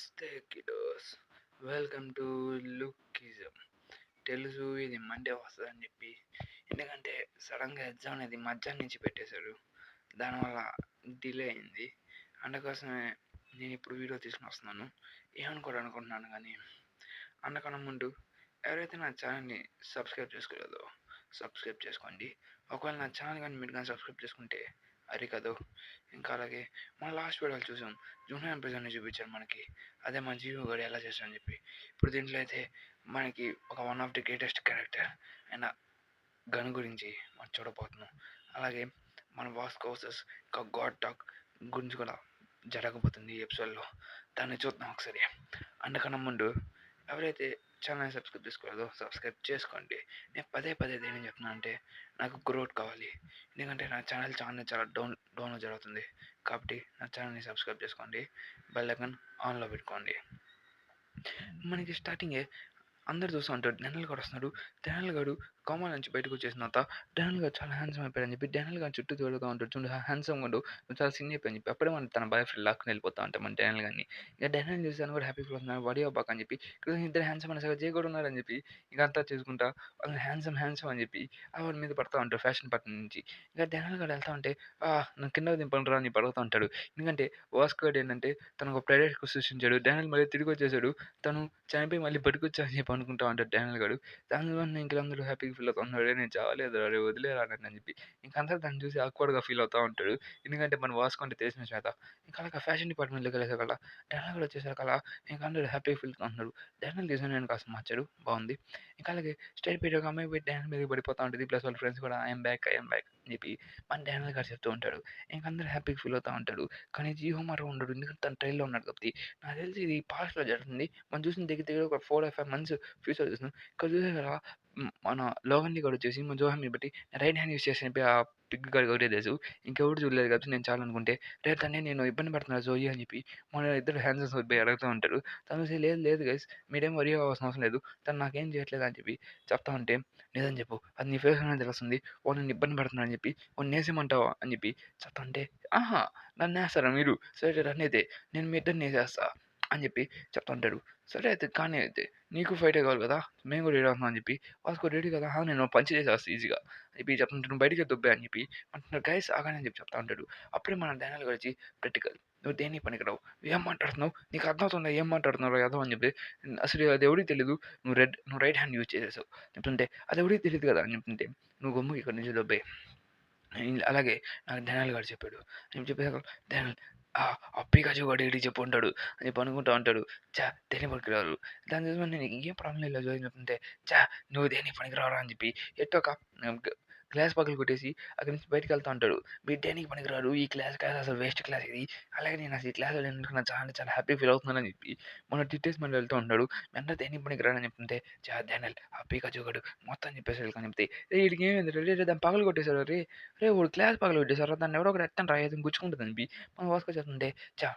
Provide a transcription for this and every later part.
నమస్తే kiddos. Welcome to లుక్కిజం. తెలుసు ఇది మండే వస్తుందని చెప్పి, ఎందుకంటే సడన్గా ఎగ్జామ్ అనేది మధ్యాహ్నం నుంచి పెట్టేశారు. దానివల్ల డిలే అయింది. అందుకోసమే నేను ఇప్పుడు వీడియో తీసుకుని వస్తున్నాను. ఏమనుకోవాలనుకుంటున్నాను కానీ, అందుకన్నా ముందు ఎవరైతే నా ఛానల్ని సబ్స్క్రైబ్ చేసుకోలేదో సబ్స్క్రైబ్ చేసుకోండి. ఒకవేళ నా ఛానల్ కానీ మీరు కానీ సబ్స్క్రైబ్ చేసుకుంటే అది కాదు. ఇంకా అలాగే మన లాస్ట్ వీడియోలు చూసాం, జూనియర్ ఎపిసోడ్ని చూపించారు మనకి. అదే మన జీవో గడి ఎలా చేస్తారని చెప్పి. ఇప్పుడు దీంట్లో అయితే మనకి ఒక one of the greatest character అయిన గన్ గురించి మనం చూడబోతున్నాం. అలాగే మన వాస్ కోసెస్ ఇంకా గాడ్ టాక్ గురించి కూడా జరగబోతుంది ఈ ఎపిసోడ్లో. దాన్ని చూద్దాం ఒకసారి. అందుకన్నా ముందు ఎవరైతే ఛానల్ సబ్స్క్రైబ్ చేసుకోలేదో సబ్స్క్రైబ్ చేసుకోండి. నేను పదే పదే దేని చెప్తున్నా అంటే, నాకు గ్రోత్ కావాలి. ఎందుకంటే నా ఛానల్ చాలా డౌన్లో జరుగుతుంది. కాబట్టి నా ఛానల్ని సబ్స్క్రైబ్ చేసుకోండి. బెల్ ఐకాన్ ఆన్లో పెట్టుకోండి. మనకి స్టార్టింగే అందరు చూస్తూ ఉంటాడు. డెనల్ గాడు వస్తున్నాడు. డెనల్ గాడు కోమా నుంచి బయటకు వచ్చేసిన తర్వాత డెనల్ గారు చాలా హ్యాండ్సమ్ అయిపోయాడని చెప్పి డెనల్ గారు చుట్టూ తిరుగుతూ ఉంటాడు. చూడు హ్యాండ్సమ్ గాడు, నువ్వు చాలా సిన్ అయిపోయి అని చెప్పి అప్పుడే మన తన బాయ్ ఫ్రెండ్ లాక్కుని వెళ్ళిపోతా ఉంటాం మన డెనల్ గారిని. ఇక డెనల్ చూసాను కూడా హ్యాపీ ఫీల్ అవుతున్నాడు. వడి అవ్వక అని చెప్పి ఇక్కడ ఇద్దరు హ్యాండ్సమ్ అనేసరికి జే కూడా ఉన్నారని చెప్పి ఇక అంతా చేసుకుంటా వాళ్ళు హ్యాండ్సమ్ అని చెప్పి వాడి మీద పడతా ఉంటారు ఫ్యాషన్ పట్ల నుంచి. ఇక డెనల్ గారు వెళ్తా ఉంటే నన్ను కింద దింపండి రా అని పడుతూ ఉంటాడు. ఎందుకంటే వాస్కో గాడు ఏంటంటే తనకు ఒక ప్రైవేట్ సృష్టించాడు. డెనల్ మళ్ళీ తిరిగి వచ్చేసాడు. తను చనిపోయి మళ్ళీ బతికొచ్చా అని చెప్పి అనుకుంటా ఉంటాడు డెనల్ గాడు. దానివల్ల ఇంక అందరూ హ్యాపీగా ఫీల్ అవుతా ఉన్నాడు. నేను చావలేదు రా, వదిలేరా నన్ను అని చెప్పి. ఇంక అందరూ దాన్ని చూసి ఆక్వర్డ్గా ఫీల్ అవుతూ ఉంటాడు. ఎందుకంటే మన వాస్కో అంటే తెలిసిన చేత. ఇంకా అలాగా ఫ్యాషన్ డిపార్ట్మెంట్లోకి వెళ్ళేసరికల్లా డెనల్ కూడా వచ్చేసరికల్లా ఇంకా అందరూ హ్యాపీగా ఫీల్ అవుతూ ఉన్నాడు. డెనల్ డిజైన్ నేను కాస్త మార్చాడు, బాగుంది. ఇంకా అలాగే స్టేట్ పీరియడ్ ఒక అమ్మాయి పోయి డెనల్ మీద పడిపోతూ ఉంటుంది. ప్లస్ వాళ్ళ ఫ్రెండ్స్ కూడా ఐఎమ్ బ్యాక్ అని చెప్పి మన డెనల్ గారు చెప్తూ ఉంటాడు. ఇంక అందరూ హ్యాపీగా ఫీల్ అవుతూ ఉంటాడు. కానీ జియో మాత్రం ఉండడు. ఎందుకంటే తన ట్రైల్లో ఉన్నాడు కాబట్టి. నాకు తెలిసి ఇది పాస్ట్లో జరుగుతుంది. మనం చూసిన దగ్గర ఒక 4 or 5 months ఫ్యూచర్ చూస్తున్నాం. ఇక్కడ చూసారా మన లోగన్ గాడు వచ్చేసి మన జోహాన్ని బట్టి రైట్ హ్యాండ్ యూస్ చేసి చెప్పి ఆ పిగ్ గాడికి ఒకటే తెలుసు. ఇంకెవరు చూడలేదు కాబట్టి నేను చాలా అనుకుంటే రేపు తనే నేను ఇబ్బంది పడుతున్నాను జోయి అని చెప్పి మన ఇద్దరు హ్యాండ్స్ పోయి అడుగుతూ ఉంటారు. తను చూసి లేదు లేదు గైస్ మీరేం వరి అవ్వాల్సిన అవసరం లేదు, తను నాకేం చేయట్లేదు అని చెప్పి చెప్తా ఉంటే లేదని చెప్పు అది నీ ఫేస్ అనేది తెలుస్తుంది, వాళ్ళు నన్ను ఇబ్బంది పడుతున్నాను అని చెప్పి వాళ్ళు నేసేమంటావా అని చెప్పి చెప్తా ఉంటే నన్ను వేస్తారా మీరు, సరే రన్ అయితే నేను మీ ఇద్దరిని వేసేస్తా అని చెప్పి చెప్తా ఉంటాడు. సరే అయితే కానీ అయితే నీకు ఫైటే కావాలి కదా, మేము కూడా రెడీ అవుతున్నాం అని చెప్పి వాస్కో రెడీ కదా, నేను పంచ్ చేసేస్తా ఈజీగా అని చెప్పి చెప్తుంటాడు. నువ్వు బయటికి దొబ్బే అని చెప్పి అంటున్నాడు. గైస్ ఆగానే అని చెప్పి చెప్తా ఉంటాడు. అప్పుడే మన డైనాల్ వచ్చి ప్రాక్టికల్ నువ్వు దేనికి పనికిరావు, ఏం మాట్లాడుతున్నావు, నీకు అర్థమవుతుందా ఏం మాట్లాడుతున్నావు ఏదో అని చెప్పి, అసలు అది ఎవరికి తెలీదు, నువ్వు రైట్ హ్యాండ్ యూజ్ చేసేసావు చెప్తుంటే అది ఎవరికి తెలియదు కదా అని చెప్తుంటే నువ్వు గమ్ము ఇక్కడ నుంచి దొబ్బే అలాగే నాకు డైనాల్ గారు చెప్పాడు నేను చెప్పేసాక డైనాల్ ఆ పికాచు వాడు ఏడికి చెప్పు ఉంటాడు అని చెప్పి అనుకుంటా ఉంటాడు. దేని పనికిరారు దాని చూసి నేను ఏం ప్రాబ్లం లేదు అని చెప్తుంటే నువ్వు దేనికి పనికిరావరా అని చెప్పి ఎట్టో ఒక క్లాస్ పక్కన కొట్టేసి అక్కడి నుంచి బయటకు వెళ్తా ఉంటాడు. మీరు దేనికి పనికిరారు, ఈ క్లాస్ అసలు వేస్ట్ క్లాస్ ఇది, అలాగే నేను అసలు ఈ క్లాస్లో నేను చాలా చాలా హ్యాపీ ఫీల్ అవుతున్నానని చెప్పి మన టీచర్స్ మన వెళ్తూ ఉంటాడు. వెంటనే దేనికి పనికిరాడని చెప్తుంటే డైనాల్ ఆ పికాచు వాడు మొత్తం చెప్పేసి వెళ్ళి చెప్తే వీడికి ఏమైంది రే దాన్ని పగలు కొట్టేశారు రే వాడు క్లాస్ పగలు కొట్టేశారు, దాన్ని ఎవరో ఒకటి ఎట్టని రా ఏదైనా గుచ్చుకుంటుంది అని మనం వాస్కో చెప్తుంటే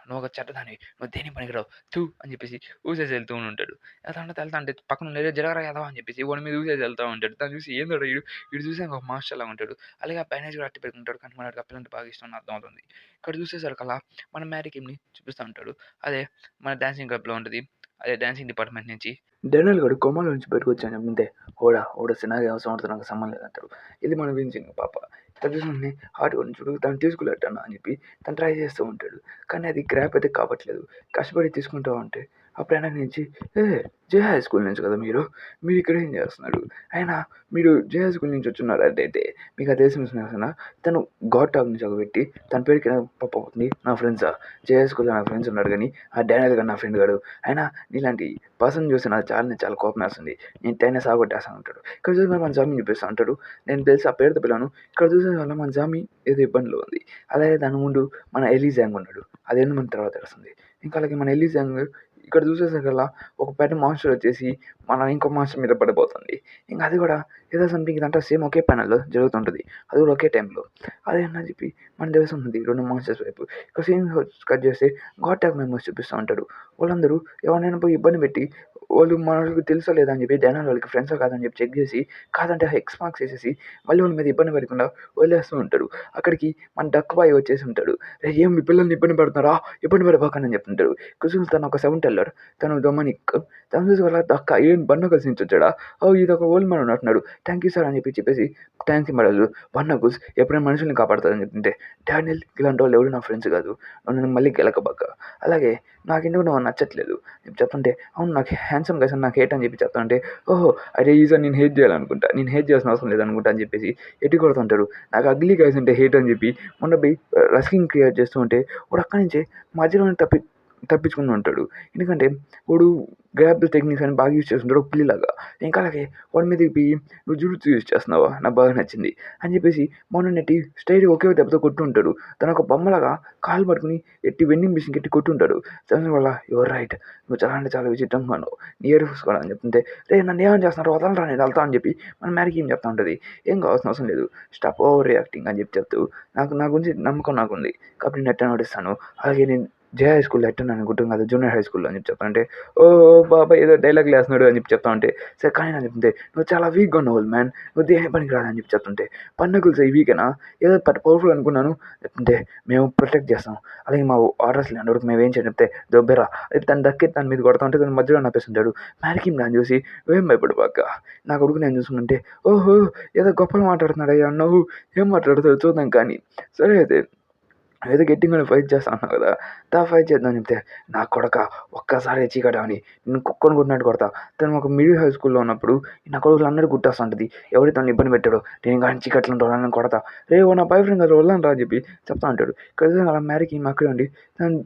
నువ్వు ఒక చెడ్డదానివి, నువ్వు దేనికి పనికిరావు తూ అని చెప్పేసి ఊసేసి వెళ్తూ ఉంటాడు. వెళ్తా అంటే పక్కన జరగరా ఎదవా అని చెప్పేసి వాడి మీద ఊసేసి వెళ్తూ ఉంటాడు. దాన్ని చూసి ఏందో వీడు చూసి ఒక మాస్టర్ లాగా ఉంటాడు. అలాగే ఆ పైన కూడా అట్టి పెట్టుకుంటాడు. కానీ మనకి అప్పులంటే బాగా ఇష్టం అని అర్థమవుతుంది. ఇక్కడ చూసేసరికల్లా మన మ్యారీకిమ్ని చూపిస్తూ ఉంటాడు. అదే మన డాన్సింగ్ క్లబ్లో ఉంటుంది. అదే డాన్సింగ్ డిపార్ట్మెంట్ నుంచి డెనల్ గడు కొమ్మల నుంచి బయటకు వచ్చాను ముందే ఓడ సినాగా అవసరం నాకు సంబంధం లేదంటాడు. ఇది మన వించింగ్ పాప తల్లిదండ్రులని హార్ట్ గురించి చూడు తను తీసుకులేటాను అని చెప్పి తను ట్రై చేస్తూ ఉంటాడు. కానీ అది గ్రాప్ అయితే కావట్లేదు. కష్టపడి తీసుకుంటూ ఉంటే అప్పుడు వెనక నుంచి జే హై స్కూల్ నుంచి కదా మీరు ఇక్కడ ఏం చేస్తున్నారు, అయినా మీరు జే హై స్కూల్ నుంచి వచ్చున్నారు అంటే మీకు అది తెలిసిన విషయం. తను గాడ్ టాక్ నుంచి ఒకబెట్టి తన పేరుకి పప్ప అవుతుంది. నా ఫ్రెండ్సా జే హై స్కూల్లో నా ఫ్రెండ్స్ ఉన్నారు కానీ ఆ డానియల్ గారు నా ఫ్రెండ్ గాడు, అయినా నీలాంటి పర్సన్ చూసి నాకు చాలా కోపం వేస్తుంది, నేను తైన సాగొట్టేస్తాను ఉంటాడు. ఇక్కడ చూసి మన జామీన్ చూపిస్తూ ఉంటాడు. నేను తెలిసి ఆ పేరుతో పిల్లను ఇక్కడ చూసే వల్ల మన జామీ ఏదో ఇబ్బందిలో ఉంది. అలాగే దాని ముందు మన ఎలీజాంగ్ ఉన్నాడు. అదేందో మన తర్వాత తెలుస్తుంది. ఇంకా అలాగే మన ఎలీజాంగ్ ఇక్కడ చూసేసరికల్లా ఒక పెద్ద మాన్స్టర్ వచ్చేసి మన ఇంకో మాన్స్టర్ మీద పడిపోతుంది. ఇంకా అది కూడా ఏదో సంథింగ్ ఇదంతా సేమ్ ఒకే ప్యానల్లో జరుగుతుంటుంది. అది కూడా ఒకే టైంలో. అదేంటని చెప్పి మన తెలుస్తుంది 2 మాన్స్టర్స్ వైపు. ఇక్కడ సీన్ కట్ చేస్తే గాడ్ టాక్ మెంబర్స్ చూపిస్తూ ఉంటాడు. వాళ్ళందరూ ఎవరినైనా పోయి ఇబ్బంది పెట్టి వాళ్ళు మనకు తెలుసో లేదా అని చెప్పి జనాలు వాళ్ళకి ఫ్రెండ్సో కాదని చెప్పి చెక్ చేసి కాదంటే ఎక్స్ మార్క్స్ వేసేసి మళ్ళీ వాళ్ళ మీద ఇబ్బంది పడకుండా వదిలేస్తూ ఉంటాడు. అక్కడికి మన డక్ బాయ్ వచ్చేసి ఉంటాడు. ఏం మీ పిల్లల్ని ఇబ్బంది పడుతున్నారా, ఇబ్బంది పడిపోకండి అని చెప్తుంటాడు. కుసుల్ తను ఒక సెవెన్ టెల్లర్, తను డొమినిక్. తను చూసి వాళ్ళ దక్క ఏం బండ కలిసి నుంచి వచ్చాడా, ఇది ఒక ఓల్డ్ మ్యాన్ ఉన్నట్టున్నాడు, థ్యాంక్ యూ సార్ అని చెప్పేసి థ్యాంక్స్ ఇవ్వలేదు. బన్నకుస్ ఎప్పుడైనా మనుషుల్ని కాపాడుతుందని చెప్తుంటే డానియల్ ఇలాంటి వాళ్ళు ఎవరు నా ఫ్రెండ్స్ కాదు, నన్ను మళ్ళీ గెలకబాక, అలాగే నాకెందుకు నువ్వు నచ్చట్లేదు నేను చెప్తుంటే అవును నాకు హ్యాండ్సమ్ గైస్ నాకు హేట్ అని చెప్పి చెప్తుంటే ఓహో అరే ఈసారి నేను హేట్ చేయాలనుకుంటా, నేను హేట్ చేయాల్సిన అవసరం లేదనుకుంటా అని చెప్పేసి ఎట్టి కొడుతుంటాడు. నాకు అగ్లీ గైస్ అంటే హేట్ అని చెప్పి మొన్న పోయి రెస్లింగ్ క్రియేట్ చేస్తూ ఉంటే వాడు అక్కడి నుంచే మధ్యలోనే తప్పించుకుని ఉంటాడు. ఎందుకంటే వాడు గ్రాబ్ టెక్నిక్స్ అని బాగా యూజ్ చేస్తుంటాడు ఒక పిల్లిలాగా. ఇంకా అలాగే వాడి మీదకి పోయి నువ్వు జుజుత్సు యూజ్ చేస్తున్నావా నాకు బాగా నచ్చింది అని చెప్పేసి మొన్న నెట్టి స్ట్రైట్ ఒకే దెబ్బతో కొట్టుంటాడు. తను ఒక బొమ్మలాగా కాలు పట్టుకుని ఎట్టి వెండింగ్ మిషన్కి ఎట్టి కొట్టుంటాడు. దాని వల్ల యువర్ రైట్, నువ్వు చాలా అంటే చాలా విచిత్రంగా ఉన్నావు, నియర్ చూసుకోవడం అని చెప్తుంటే రే నన్ను ఏమని చేస్తున్నారు వదలరా నేను వెళ్తా అని చెప్పి మన మ్యారీకి ఏం చెప్తా ఉంటుంది. ఏం కావాల్సిన అవసరం లేదు, స్టాప్ ఓవర్ రియాక్టింగ్ అని చెప్పి చెప్తూ నా గురించి నమ్మకం నాకుంది కాబట్టి నేను ఎట్లా నడుస్తాను, అలాగే నేను జే హై స్కూల్లో ఎట్టాను అనుకుంటాం కదా జూనియర్ హై స్కూల్లో అని చెప్పి చెప్తానంటే ఓ బాబాయ్ ఏదో డైలాగ్ వేస్తున్నాడు అని చెప్పి చెప్తా ఉంటే సరే కానీ అని చెప్తే నువ్వు చాలా వీక్గా ఉన్నావు మ్యాన్, నువ్వు దేని పనికి రాదు అని చెప్పి చెప్తుంటే పన్నకులు ఈ వీకేనా ఏదో పవర్ఫుల్ అనుకున్నాను చెప్తుంటే మేము ప్రొటెక్ట్ చేస్తాం, అలాగే మా ఆర్డర్స్ లేని మేము ఏం చేయాలి చెప్తే దొబ్బెరా తను దక్కి తన మీద కొడతా ఉంటే తను మధ్యలో నప్పేస్తుంటాడు. మ్యారీకి దాన్ని చూసి ఏం భయపడిపోక నా కొడుకు నేను చూసుకుంటే ఓహో ఏదో గొప్పలు మాట్లాడుతున్నాడు అయ్యా నువ్వు ఏం మాట్లాడుతాడు చూద్దాం కానీ సరే అయితే ఏదో గట్టిగా ఫైట్ చేస్తా అన్నావు కదా ఫైట్ చేద్దాం చెప్తే నా కొడక ఒక్కసారి చీకట అని నేను కుక్కను కొట్టినట్టు కొడతా. తను ఒక మిడిల్ హై స్కూల్లో ఉన్నప్పుడు నా కొడుకులు అందరూ గుట్టేస్తుంటుంది, ఎవరైతే తను ఇబ్బంది పెట్టాడో నేను కానీ చీకట్లు ఉంటాడు నన్ను కొడతా, రే ఓ నా బాయ్ ఫ్రెండ్ కదా వెళ్ళాను రా అని చెప్పి చెప్తా ఉంటాడు. ఇక్కడ అలా మ్యారీకి అక్కడే ఉండి తను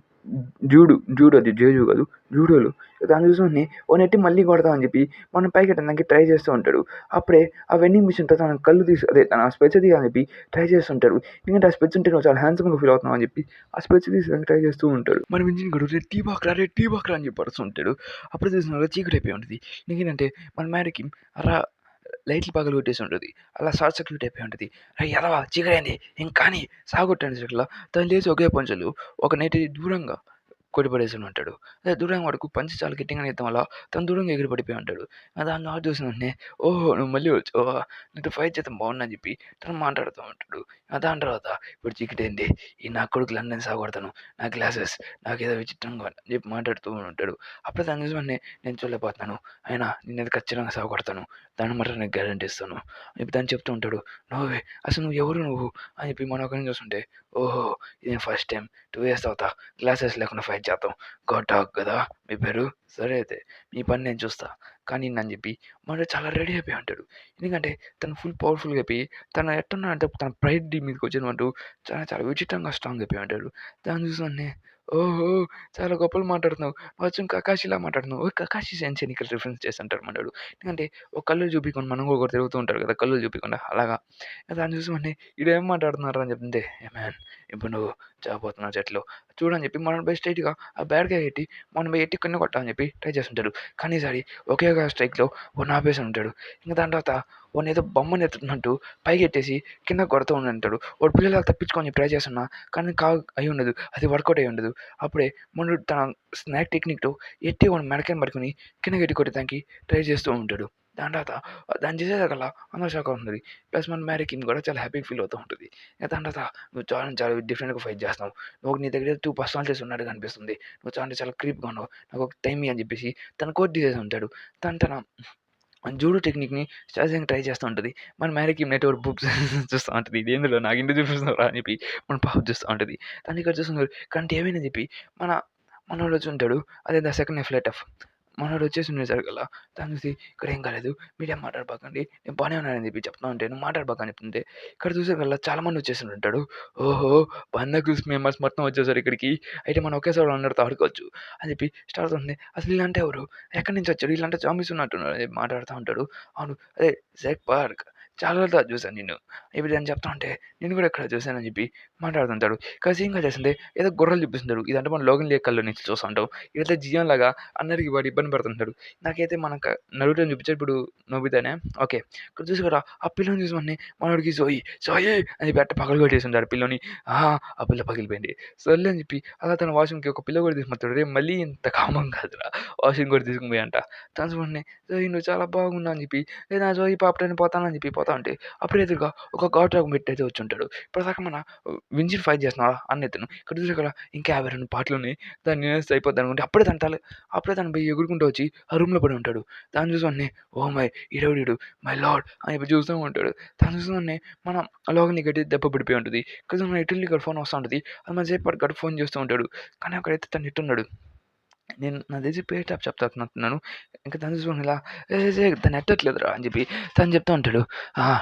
జూడు అది జేజు కాదు జూడోలు దాన్ని చూసుకొని ఓ నెట్టి మళ్ళీ కొడతాం అని చెప్పి మనం పైకి ఎట్టడానికి ట్రై చేస్తూ ఉంటాడు. అప్పుడే ఆ వెండింగ్ మిషన్తో తన కళ్ళు తన స్పెచ్ తీయాలని చెప్పి ట్రై చేస్తుంటాడు. ఎందుకంటే ఆ స్పెచ్ ఉంటే నువ్వు చాలా హ్యాండ్సమ్గా ఫీల్ అవుతున్నావు అని చెప్పి ఆ స్పెచ్ తీసేదానికి ట్రై చేస్తూ ఉంటాడు. మనం ఇంజిన్ గడు రే టీ బాక్రా అని చెప్పి పడుతుంటాడు. అప్పుడు చూసిన చీకటి అయిపోయి ఉంటుంది. ఎందుకంటే మన మ్యారీకి అలా లైట్లు పగలు కొట్టేసి ఉంటుంది, అలా షార్ట్ సర్క్యూట్ అయిపోయి ఉంటుంది. ఎదవా చీకటైంది కానీ సాగొట్టండి చెట్ల తను లేచి ఒకే పంచులు ఒక నేటి దూరంగా కొట్టిపడేసి ఉంటాడు. అదే దూరంగా వాడుకు పంచి చాలా గట్టిగా ఎత్తం వల్ల తను దూరంగా ఎగిరి పడిపోయి ఉంటాడు. దాన్ని ఆడు చూసిన వెంటనే ఓహో నువ్వు మళ్ళీ వచ్చావా, నీతో ఫైట్ చేద్దాం బాగుందని చెప్పి తను మాట్లాడుతూ ఉంటాడు. దాని తర్వాత ఇప్పుడు చీకటైంది, ఈ నా కొడుకులు అందరినీ సాగొడతాను, నా గ్లాసెస్ నాకేదో విచిత్రంగా అని చెప్పి మాట్లాడుతూ ఉంటాడు. అప్పుడు దాని చూసి నేను చూడలేకపోతున్నాను, అయినా నేను ఖచ్చితంగా సాగొడతాను, దాన్ని మాత్రం నేను గ్యారంటీ ఇస్తాను అని చెప్పి దాన్ని చెప్తూ ఉంటాడు. నువ్వే అసలు నువ్వు ఎవరు నువ్వు అని చెప్పి మనం ఒకరిని చూస్తుంటే ఓహో ఇది ఫస్ట్ టైం 2 years తర్వాత గ్లాసెస్ లేకుండా ఫైట్ చేద్దాం, టాక్ కదా మీ పేరు, సరే అయితే మీ పని నేను చూస్తా కానీ అని చెప్పి మనోడు చాలా రెడీ అయిపోయి ఉంటాడు. ఎందుకంటే తను ఫుల్ పవర్ఫుల్గా అయిపోయి తను ఎట్టున్నా అంటే తన ప్రైడ్ మీదకి వచ్చినట్టు చాలా చాలా విచిత్రంగా స్ట్రాంగ్ అయిపోయి ఉంటాడు. దాన్ని చూసి ఓహో చాలా గొప్పలు మాట్లాడుతున్నావు, వచ్చి కకాషిలా మాట్లాడుతున్నావు, కకాషి సెన్సేని ఇక్కడ రిఫరెన్స్ చేసి అంటారు మనోడు. ఎందుకంటే ఒక కళ్ళు చూపించుకొని మనం ఒకరు తిరుగుతూ ఉంటారు కదా కళ్ళు చూపించకుండా అలాగా. దాన్ని చూసి ఈడు ఏం మాట్లాడుతున్నారు అని చెప్తుంటే ఏ మ్యాన్ ఇప్పుడు నువ్వు చావబోతున్నావు చెట్లు చూడని చెప్పి మనం పోయి స్ట్రైట్గా ఆ బ్యాడ్గా ఎట్టి మనం పోయి ఎట్టి కింద కొట్టాలని చెప్పి ట్రై చేస్తుంటాడు. కానీ ఈసారి ఒకే ఒక స్ట్రైక్లో ఓ ఆపేసి ఉంటాడు. ఇంకా దాని తర్వాత వాడిని ఏదో బొమ్మని ఎత్తుతున్నట్టు పైకి ఎట్టేసి కింద కొడుతూ ఉంటాడు. వాడు పిల్లలకు తప్పించుకొని ట్రై చేస్తున్నా కానీ అయి ఉండదు, అది వర్కౌట్ అయి ఉండదు. అప్పుడే మన తన స్నాక్ టెక్నిక్తో ఎట్టి వాడిని మెడకని పట్టుకుని కిందకి ఎట్టి కొట్టడానికి ట్రై చేస్తూ ఉంటాడు. దాని తర్వాత దాన్ని చేసేదాకల్లా అందరూ షాక్ అవుతుంది. ప్లస్ మన మ్యారీ కిమ్ కూడా చాలా హ్యాపీగా ఫీల్ అవుతూ ఉంటుంది. దాని తర్వాత నువ్వు చాలా చాలా డిఫరెంట్గా ఫైట్ చేస్తున్నావు, నువ్వు నీ దగ్గర 2 పర్సనాలిటీస్ ఉన్నట్టుగా అనిపిస్తుంది, నువ్వు చాలా చాలా క్రీప్గా ఉన్నావు, నాకు ఒక టైం అని చెప్పేసి తను కోట్ తీసేసి ఉంటాడు. తన జూడో టెక్నిక్ని స్టార్టింగ్ ట్రై చేస్తూ ఉంటుంది. మన మ్యారీకి నెట్వర్క్ బుక్స్ చూస్తూ ఉంటుంది, ఇది ఎందులో నాకు ఇంటి చూపిస్తున్నారా అని చెప్పి మన పాప చూస్తూ ఉంటుంది. తను ఇక్కడ చూస్తున్నారు కానీ ఏమైనా చెప్పి మనోడు వచ్చి ఉంటాడు. అదే ద సెకండ్ ఫ్లైట్ ఆఫ్ మనోడు వచ్చేసి ఉండేసరికి కల్లా దాన్ని చూసి ఇక్కడ ఏం కాలేదు మీడియా మాట్లాడబాకండి నేను బాగానే ఉన్నానని చెప్పి చెప్తా ఉంటే నువ్వు మాట్లాడబాకని చెప్తుంటే ఇక్కడ చూసేకల్లా చాలామంది వచ్చేసి ఉంటాడు. ఓహో 100 క్రూస్ మెంబర్స్ మొత్తం వచ్చేసారు ఇక్కడికి, అయితే మనం ఒకేసారి అందరితో ఆడుకోవచ్చు అని చెప్పి స్టార్ట్ అవుతుంది. అసలు వీళ్ళంటే ఎవరు, ఎక్కడి నుంచి వచ్చారు, వీళ్ళంటే జాంబీస్ ఉన్నట్టున్నారు అని చెప్పి మాట్లాడుతూ ఉంటాడు. అవును అదే జెక్ పార్క్ చాలా రోజుల తర్వాత చూసాను నిన్ను. ఇప్పుడు నేను చెప్తా ఉంటే నేను కూడా ఎక్కడో చూసానని చెప్పి మాట్లాడుతుంటాడు. కానీ సీన్‌గా చేస్తుంటే ఏదో గుర్రాలు చూపిస్తుంటాడు. ఇదంటే మనం 'లోగన్ లేక్' కళ్ళ నుంచి చూస్తా ఉంటాం. ఇదైతే జియాన్‌లాగా అందరికి వాడు ఇబ్బంది పెడుతుంటాడు. నాకైతే మనక 'నరుటోని' చూపించాడు. ఇప్పుడు 'నోబితానే' ఓకే. ఇక్కడ చూసావు కదా! ఆ పిల్లని చూసి వెంటనే మనోడికి 'సోయి' అని చెప్పి ఎట్ట పగలగొట్టేసుంటాడు పిల్లని. ఆహా! ఆ పిల్ల పగిలిపోయింది. సర్లే అని చెప్పి అలా తన వాష్‌రూమ్‌కి ఒక పిల్ల కూడా తీసుకొనొత్తాడు. రేయ్! మళ్ళీ ఇంత కామం కాదురా వాష్‌రూమ్ కూడా తీసుకొని పోయి అంట. తను వెంటనే 'సోయి నువ్వు చాలా బాగున్నావు' అని చెప్పి నేను ఆ 'సోయి పాపటని' పోతానని చెప్పి పోతా ఉంటే అప్పుడే ఎదురుగా ఒక ఘాట్ రోగం వ్యక్తి అయితే వచ్చుంటాడు. ఇప్పటిదాకా మన వింజిని ఫైట్ చేస్తున్నాడా అన్న ఇతను. ఇక్కడ చూసావు కదా! ఇంకా 52 పాటలున్నాయి. దాన్ని తినేస్తే అయిపోద్దనుకుంటే అప్పుడే తను పోయి ఎగురుకుంటూ వచ్చి ఆ రూమ్‌లో పడి ఉంటాడు. దాన్ని చూసి వెంటనే ఓహ్ మై! ఈడెవడీడు మై లార్డ్ అని చెప్పి చూస్తూ ఉంటాడు. తను చూసి వెంటనే మన లోగన్‌కి గట్టిగా దెబ్బ పడిపోయి ఉంటది. కొంచెం ఎటుల్లి ఇక్కడ ఫోన్ వస్తా ఉంటది. అది మధ్యసేపు వాడికి ఫోన్ చేస్తూ ఉంటాడు. కానీ అక్కడైతే తను ఎట్టున్నాడు. నేను నాకు తెలిసి పే ట్యాప్ చెప్తానట్టున్నాను. ఇంకా తను చూసుకొని ఇలా తను ఎత్తట్లేదురా అని చెప్పి తను చెప్తా ఉంటాడు.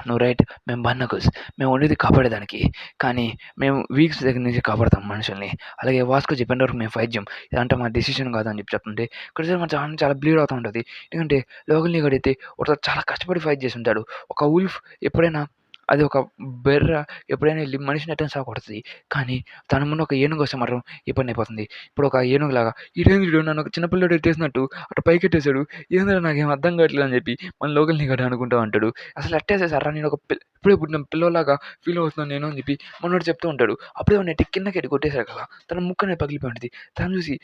నువ్వు రైట్. మేము బర్నకల్స్. మేము ఉండేది కాపాడేదానికి. కానీ మేము వీక్స్ దగ్గర నుంచి కాపాడతాం మనుషుల్ని. అలాగే వాస్కో చెప్పేంత వరకు మేము ఫైట్ చేయం. ఇదంతా మా డెసిషన్ కాదు అని చెప్పి చెప్తుంటే ఇక్కడ మన చాలా చాలా బ్లీడ్ అవుతా ఉంటది. ఎందుకంటే లోకల్‌ని గడిగితే ఒకడు చాలా కష్టపడి ఫైట్ చేసి ఉంటాడు. ఒక వుల్ఫ్ ఎప్పుడైనా అది ఒక బెర్ర ఎప్పుడైనా ఎళ్లి మనిషిని ఎట్టైనా సావగొడతది. కానీ తన ముందు ఒక ఏనుగు వస్తే మాత్రం ఇబ్బందయిపోతుంది. ఇప్పుడు ఒక ఏనుగులాగా ఈడేంది ఈడు నన్ను ఒక చిన్న పిల్లోడు ఎత్తేసినట్టు అటు పైకెట్టేసాడు. ఏందిరా నాకేం అర్థం కావట్లేదు అని చెప్పి మన లోకల్ నిగాడు అనుకుంటా ఉంటాడు. అసలు ఎట్టేసేసారురా నేను ఒక ఇప్పుడే పుట్టిన పిల్లోడిలాగా ఫీల్ అవుతున్నాను నేను అని చెప్పి మనోడు చెప్తూ ఉంటాడు. అప్పుడే వాడిని ఎట్టి కిందకెట్టి కొట్టేసారు కదా! తన ముక్కనేది పగిలిపోయి ఉంటది. తను చూసి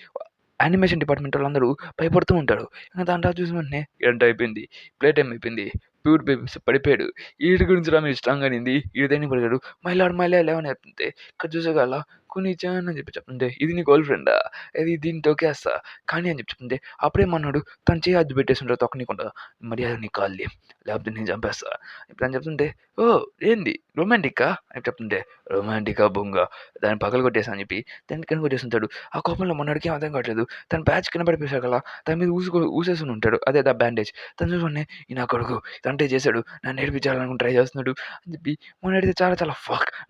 యానిమేషన్ డిపార్ట్‌మెంట్ వాళ్ళందరూ భయపడుతూ ఉంటారు. ఇంక దాని తర్వాత చూసిన వెంటనే గంట అయిపోయింది. ప్లే టైమ్ అయిపోయింది. ప్యూర్ బేబీస్ పడిపోయాడు. ఈడి గురించిరా మీరు స్ట్రాంగ్ అనింది. ఈడు దేనికి పడిపోయాడు. మై లార్డ్ మై లార్డ్ లేవని చెప్తుంటే ఇక్కడ చూసేగాల కునిచాన్ అని చెప్పి చెప్తుంటే ఇది నీ గర్ల్ ఫ్రెండా? ఇది దీన్ని తొక్కేస్తా కానీ అని చెప్పి చెప్తుంటే అప్పుడే మనోడు తన చెయ్యి అడ్డు పెట్టేసుంటాడు తొక్కనీకుండా. మర్యాదగా నీ కాళ్ళు లేపు. లేకపోతే నేను చంపేస్తా. ఇప్పుడు అని చెప్తుంటే ఓహ్! ఏంది రొమాంటికా? అని చెప్తుంటే రొమాంటికా బొంగ దాన్ని పగలగొట్టేసా అని చెప్పి దాన్ని కింద కొట్టేసుంటాడు. ఆ కోపంలో మనోడికి ఏం అర్థం కావట్లేదు. తన బ్యాచ్ కింద పడిపోయేసారు కదా! దాని మీద ఊసేసుకొని ఉంటాడు. అదే బ్యాండేజ్. తను చూసుకొని ఈ నా కొడుకు ఇదంటే చేశాడు. నన్ను ఏడిపించాలనుకుని ట్రై చేస్తున్నాడు అని చెప్పి మొన్నడైతే చాలా చాలా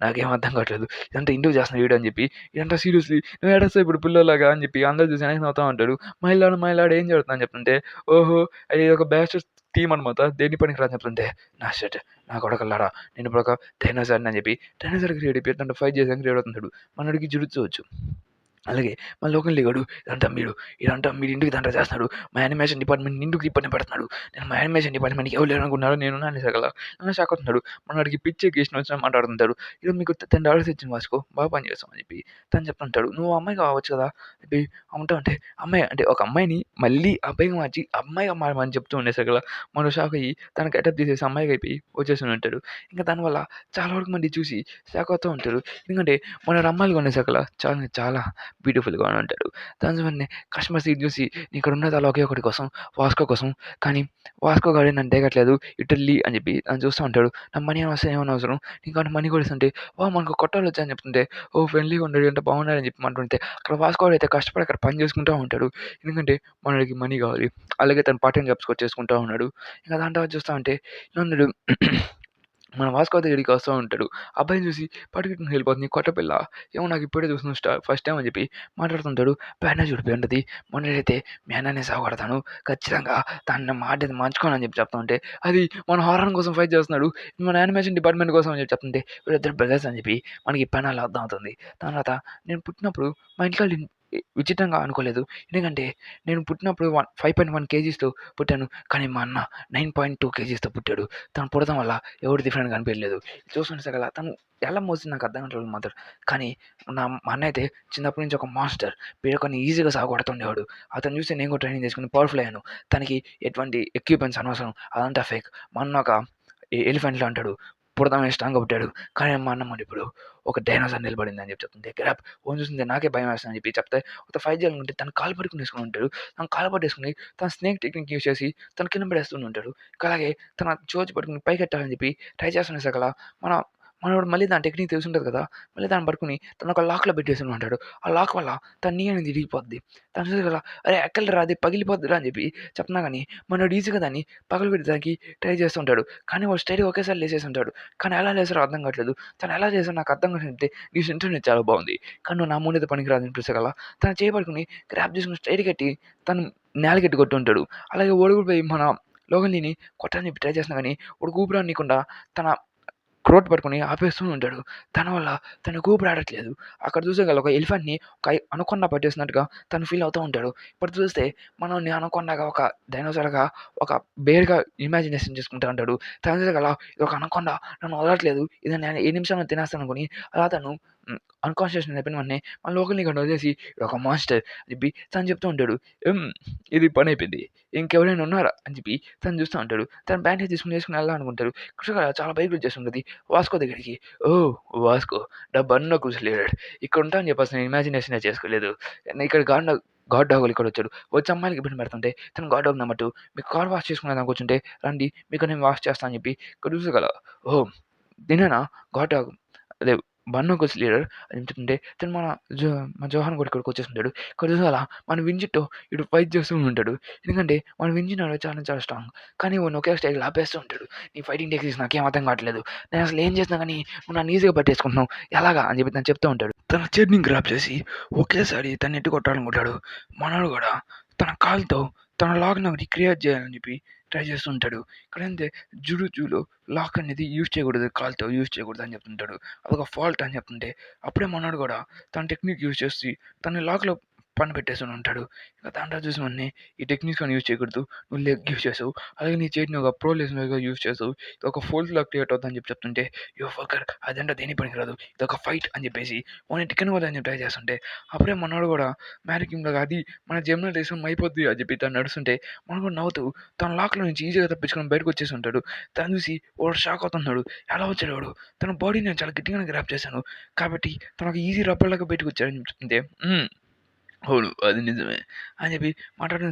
నాకేం అర్థం కావట్లేదు. ఇదంతా ఎందుకు చేస్తున్నాడు వీడు అని చెప్పి ఇదంతా సీరియస్‌లీ నువ్వు ఏడుస్తావు ఇప్పుడు పిల్లోడిలాగా అని చెప్పి అందరూ చూసి వెనక్కి నవ్వుతా ఉంటాడు. మై లార్డ్ ఏం జరుగుతుందని చెప్తుంటే ఓహో! అది ఒక బ్యాచలర్స్ టీమ్ అనమాట. దేనికి పనికిరాదని చెప్తుంటే నా షిట్ నా కొడకల్లారా నేను ఇప్పుడు ఒక డైనోసార్‌ని అని చెప్పి డైనోసార్‌కి క్రియేట్ అయిపోయి దాంట్లో ఫైట్ చేయడానికి క్రియేట్ అవుతుంటాడు. మనోడికి జుజుట్సు వచ్చు. అలాగే మన లోకల్ లీగాడు ఇదంతా వీడు ఇంటికి దండ చేస్తున్నాడు. మా యానిమేషన్ డిపార్ట్మెంట్ ఇంటికి ఇబ్బంది పెడుతున్నాడు. నేను మా యానిమేషన్ డిపార్ట్మెంట్‌కి ఎవరు లేరనుకున్నారో నేనున్నా అనేసరికల్లా షాక్ అవుతున్నాడు. మనోడికి పిచ్చెక్కి ఇష్టం వచ్చినట్టు మాట్లాడుతుంటాడు. ఈరోజు మీకు $10 ఇచ్చాను వాస్కో బాగా పని చేసావు అని చెప్పి తను చెప్తుంటాడు. నువ్వు అమ్మాయి కావచ్చు కదా! అని చెప్పి ఉంటా అంటే అమ్మాయి అంటే ఒక అమ్మాయిని మళ్ళీ అబ్బాయిగా మార్చి అమ్మాయిగా మారమని చెప్తూ ఉండేసరికల్లా మనోడు షాక్ అయ్యి తన గెటప్ తీసేసి అమ్మాయిగా అయిపోయి వచ్చేసి ఉంటాడు. ఇంకా దానివల్ల చాలా వరకు మంది చూసి షాక్ అవుతూ ఉంటారు. ఎందుకంటే మనోడు అమ్మాయిలుగా ఉండేసరికల్లా చాలా చాలా బ్యూటిఫుల్‌గానే ఉంటాడు. దాని వెంటనే కస్టమర్స్ ఇది చూసి ఇక్కడ ఉన్నదల్లా ఒకే ఒకడి కోసం వాస్కో కోసం. కానీ వాస్కో గాడు నన్ను దేకట్లేదు ఇటెళ్ళి అని చెప్పి నన్ను చూస్తా ఉంటాడు. నాకు మనీ వస్తే ఏమనవసరం నీకంటే మనీ కూడా ఇస్తుంటే మనకు కొట్టోళ్ళు వచ్చాయని చెప్తుంటే ఫ్రెండ్లీగా ఉన్నాడు ఎంత బాగున్నాడని చెప్పి అంటుంటే అక్కడ వాస్కో అయితే కష్టపడి అక్కడ పని చేసుకుంటూ ఉంటాడు. ఎందుకంటే మనకి మనీ కావాలి. అలాగే తను పార్ట్ టైమ్ జాబ్స్ కూడా చేసుకుంటూ ఉన్నాడు. ఇంకా దాని తర్వాత చూస్తా ఉంటే నన్నుడు మన వాస్కో దగ్గరికి వస్తూ ఉంటాడు. అబ్బాయిని చూసి పరిగెత్తుకొని వెళ్ళిపోతుంది. కొట్టపిల్ల ఏమో నాకు ఇప్పుడే చూస్తున్నాను ఫస్ట్ టైమ్ అని చెప్పి మాట్లాడుతుంటాడు. ప్యానే చూడిపోయి ఉంటది. మొన్నటైతే మీ అన్నని సావగొడతాను. ఖచ్చితంగా తన మాట మార్చుకోను అని చెప్పి చెప్తా ఉంటే అది మన హారర్ కోసం ఫైట్ చేస్తున్నాడు. మన యానిమేషన్ డిపార్ట్మెంట్ కోసం అని చెప్పి చెప్తుంటే వీళ్ళిద్దరు బ్రదర్స్ అని చెప్పి మనకి పెనాలు అర్థం అవుతుంది. తర్వాత నేను పుట్టినప్పుడు మా ఇంట్లో విచిత్రంగా అనుకోలేదు. ఎందుకంటే నేను పుట్టినప్పుడు 5.1 కేజీస్‌తో పుట్టాను. కానీ మా అన్న 9.2 కేజీస్‌తో పుట్టాడు. తను పుట్టడం వల్ల ఎవరు డిఫరెంట్‌గా అనిపియలేదు. చూస్తుంటే సకల తను ఎలా మోసింది నాకు అర్థం కావట్లేదు మదర్. కానీ మా అన్న అయితే చిన్నప్పటి నుంచి ఒక మాన్స్టర్. పీడకొని ఈజీగా సావగొడుతుండేవాడు. అతన్ని చూసి నేను కూడా ట్రైనింగ్ తీసుకొని పవర్‌ఫుల్ అయ్యాను. తనకి ఎటువంటి ఎక్విప్‌మెంట్స్ అనవసరం. అదంతా ఫేక్. మా అన్న ఒక ఎలిఫెంట్‌లా ఉంటాడు. పుడతామని స్ట్రాంగ్‌గా పుట్టాడు. కానీ మా అన్న ముందు ఇప్పుడు ఒక డైనోసార్ నిలబడింది అని చెప్పి చెప్తుంటే గ్రాబ్ ఓన్ చూస్తుంటే నాకే భయమేస్తుందని చెప్పి చెప్తే ఒక ఫైట్ చేయాలనుకుంటే తను కాలు పట్టుకొని వేసుకొని ఉంటాడు. తను కాలు పట్టేసుకొని తన స్నేక్ టెక్నిక్ యూజ్ చేసి తను కింద పడేస్తూనే ఉంటాడు. అలాగే తన చోచి పట్టుకొని పైకెట్టాలని చెప్పి ట్రై చేస్తున్న సకల మన మనోడు మళ్ళీ దాని టెక్నిక్ తెలిసుంటది కదా! మళ్ళీ దాన్ని పట్టుకొని తను ఒక లాక్‌లో పెట్టేసుకొని ఉంటాడు. ఆ లాక్ వల్ల తన నీ అనేది ఇరిగిపోద్ది. తను చూసి కదా! "అరేయ్! ఎక్కడిరా అది పగిలిపోద్దిరా" అని చెప్పి చెప్తున్నా గాని మనోడు ఈజీగా దాన్ని పగలగొట్టడానికి ట్రై చేస్తుంటాడు. కానీ వాడు స్ట్రెయిట్‌గా ఒకేసారి లేసేసి ఉంటాడు. కానీ ఎలా లేసారో అర్థం కావట్లేదు. తను ఎలా చేసాడో నాకు అర్థం కావట్లేదంటే నీ ఇంటర్నెట్ చాలా బాగుంది. కానీ నువ్వు నా ముందైతే పనికిరాదు అనిపించగల తను చేయి పట్టుకొని గ్రాబ్ చేసుకొని స్ట్రెయిట్‌గా ఎట్టి తను నేలకెట్టి కొట్టుంటాడు. అలాగే ఓడి కూడా పోయి మన లోగన్‌లీని కొట్టాలని చెప్పి ట్రై చేస్తున్నా గానీ వాడు ఊపిరి ఆడనీయకుండా తన థ్రోట్ పట్టుకొని ఆపేస్తూ ఉంటాడు. దానివల్ల తనకు ఊపిరి ఆడట్లేదు. అక్కడ చూసేగల ఒక ఎలిఫెంట్‌ని ఒక అనకొండ పట్టేసినట్టుగా తను ఫీల్ అవుతూ ఉంటాడు. ఇప్పుడు చూస్తే మనోడిని అనకొండగా ఒక డైనోసార్‌గా ఒక బేర్‌గా ఇమాజినేషన్ చేసుకుంటా ఉంటాడు. తను చూసేగల ఇదొక అనకొండ నన్ను వదలట్లేదు. ఇది నేను ఏ నిమిషంలో తినేస్తాననుకోని అలా తను అన్‌కాన్షియస్‌నెస్ అయిపోయిన వెంటనే మన లోకల్‌ని ఇక్కడ వదిలేసి ఇదొక మాన్‌స్టర్ అని చెప్పి తను చెప్తూ ఉంటాడు. హ్మ్. ఇది పనైపోయింది. ఇంకెవరైనా ఉన్నారా? అని చెప్పి తను చూస్తా ఉంటాడు. తను బ్యాండేజ్ తీసుకొని ఏసుకొని వెళ్దాం అనుకుంటాడు. కృషిక చాలా భయపడేస్తుంటది. వాస్కో దగ్గరికి. Oh! Vasco the barnacles leader. ఇక్కడ ఉంటా అని చెప్పి అసలు నేను ఇమాజినేషనే చేసుకోలేదు. ఇక్కడ గాడ్ డాగులు ఇక్కడొచ్చాడు. వచ్చి అమ్మాయిలకి ఇబ్బంది పెడుతుంటే తను గాడ్ డాగ్ నమ్మట్టు మీకు కార్ వాష్ చేసుకునేదానికి కూర్చుంటే రండి మీకు నేను వాష్ చేస్తా అని చెప్పి ఇక్కడ చూసుకోగల ఓహ్! తినేనా గాడ్ డాగ్ అదే బర్నకల్స్ లీడర్ అని చెప్తుంటే తను మన జోహాన్ కూడా ఇక్కడికి వచ్చేస్తుంటాడు. ఇక్కడ చూసారా మన వింజితో ఇటు ఫైట్ చేస్తూ ఉంటాడు. ఎందుకంటే మన వింజిన్ చాలా చాలా స్ట్రాంగ్. కానీ వాడిని ఒకే స్టైల్‌లో ఆపేస్తూ ఉంటాడు. నీ ఫైటింగ్ టెక్నిక్స్ నాకేం అర్థం కావట్లేదు. నేను అసలు ఏం చేసినా గానీ నువ్వు నన్ను ఈజీగా పట్టేసుకుంటున్నావు. ఎలాగా అని చెప్పి తను చెప్తూ ఉంటాడు. తన చేతిని గ్రాబ్ చేసి ఒకేసారి తన్ని ఎత్తి కొట్టాలనుకుంటాడు. మనోడు కూడా తన కాలుతో తన లాక్‌ని ఒకటి క్రియేట్ చేయాలని చెప్పి ట్రై చేస్తూ ఉంటాడు. ఇక్కడేంటి జుజుత్సులో లాక్ అనేది యూజ్ చేయకూడదు. కాలుతో యూజ్ చేయకూడదు అని చెప్తుంటాడు. అదొక ఫాల్ట్ అని చెప్తుంటే అప్పుడే మనోడు కూడా తన టెక్నిక్ యూజ్ చేసి తనని లాక్‌లో పనిపెట్టేసుకొని ఉంటాడు. ఇక దాంట్లో చూసి వెంటనే ఈ టెక్నిక్స్ అని యూజ్ చేయకూడదు. నువ్వు లెగ్ యూజ్ చేసావు. అలాగే నీ చేతిని ఒక ప్రో లెస్నర్‌గా యూజ్ చేసావు. ఇదొక ఫోల్స్ లాగా క్రియేట్ అవుతుందని చెప్పి చెప్తుంటే యూ ఫక్కర్ అదంతా దేనికి పనికిరాదు. ఇదొక ఫైట్ అని చెప్పేసి వాడిని టికెన్ వద్దని చెప్పి ట్రై చేస్తుంటే అప్పుడే మనోడు కూడా మ్యారీకింలాగా అది మన జమునా దేశం అయిపోద్ది అని చెప్పి తను నడుస్తుంటే మనం కూడా నవ్వుతూ తన లాక్‌లో నుంచి ఈజీగా తప్పించుకొని బయటకు వచ్చేసి ఉంటాడు. తను చూసి వాడు షాక్ అవుతున్నాడు. ఎలా వచ్చాడు వాడు? తన బాడీని నేను చాలా గట్టిగానే గ్రాబ్ చేశాను. కాబట్టి తను ఒక ఈజీ రబ్బర్‌లాగా బయటకు వచ్చాడని చెప్తుంటే అవును. అది నిజమే. అని చెప్పి మాట్లాడిన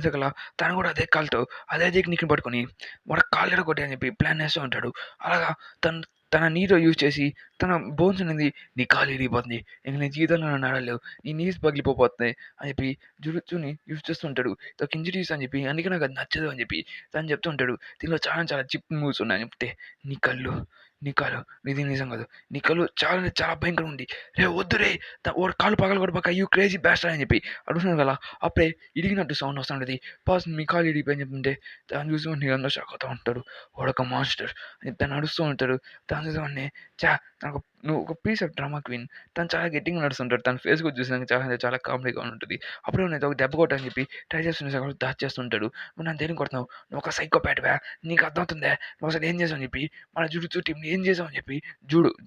తను కూడా అదే కాలుతో అదే టెక్నిక్‌ని పట్టుకొని వాడి కాళ్ళు ఇరగొట్టాలి అని చెప్పి ప్లాన్ ఏస్తూ ఉంటాడు. అలాగా తను తన నీతో యూజ్ చేసి తన బోన్స్ అనేది నీ కాలు ఇరిగిపోతుంది. ఇంక నీ జీవితంలో నన్ను ఆడలేవు. నీ నీస్ పగిలిపోతున్నాయి అని చెప్పి జుజుత్సుని యూజ్ చేస్తూ ఉంటాడు. ఇదొక ఇంజురీస్ అని చెప్పి అందుకే నాకు అది నచ్చదు అని చెప్పి తను చెప్తూ ఉంటాడు. దీనిలో చాలా చాలా చిప్ మూవ్స్ ఉన్నాయని చెప్తే నీ కళ్ళు, నీ కాలు ఇది నిజం కాదు. నీ కళ్ళు చాలా చాలా భయంకరంగా ఉంది. రేయ్ వద్దు రేయ్! వాడి కాళ్ళు పగలగొట్టబాక యూ క్రేజీ బ్యాస్టర్డ్ అని చెప్పి అడుగుతున్నాను కదా! అప్పుడే ఇరిగినట్టు సౌండ్ వస్తుంటది. బాస్ మీ కాలు ఇరిగిపోయిందని చెప్తుంటే దాన్ని చూసి వీళ్ళందరూ షాక్ అవుతా ఉంటారు. వాడొక మాన్స్టర్ అని తను నడుస్తూ ఉంటాడు. దాన్ని చూసి వెంటనే ఛా! తనకు నువ్వు ఒక పీస్ ఆఫ్ డ్రామా క్వీన్. తను చాలా గట్టిగా నడుస్తుంటాడు. తన ఫేస్ కూడా చూసినాక చాలా అంటే చాలా కామెడీగా ఉంటది. అప్పుడు నేనైతే ఒక దెబ్బ కొట్టని చెప్పి ట్రై చేస్తున్న సగం దాచేస్తుంటాడు. నువ్వు నన్ను దేనికి కొడుతున్నావు? నువ్వు ఒక సైకోపాత్‌వా? నీకు అర్థమవుతుందా? నువ్వు అసలు ఏం చేసావు అని చెప్పి మన జుజుత్సు టీమ్‌ని ఏం చేసావు అని చెప్పి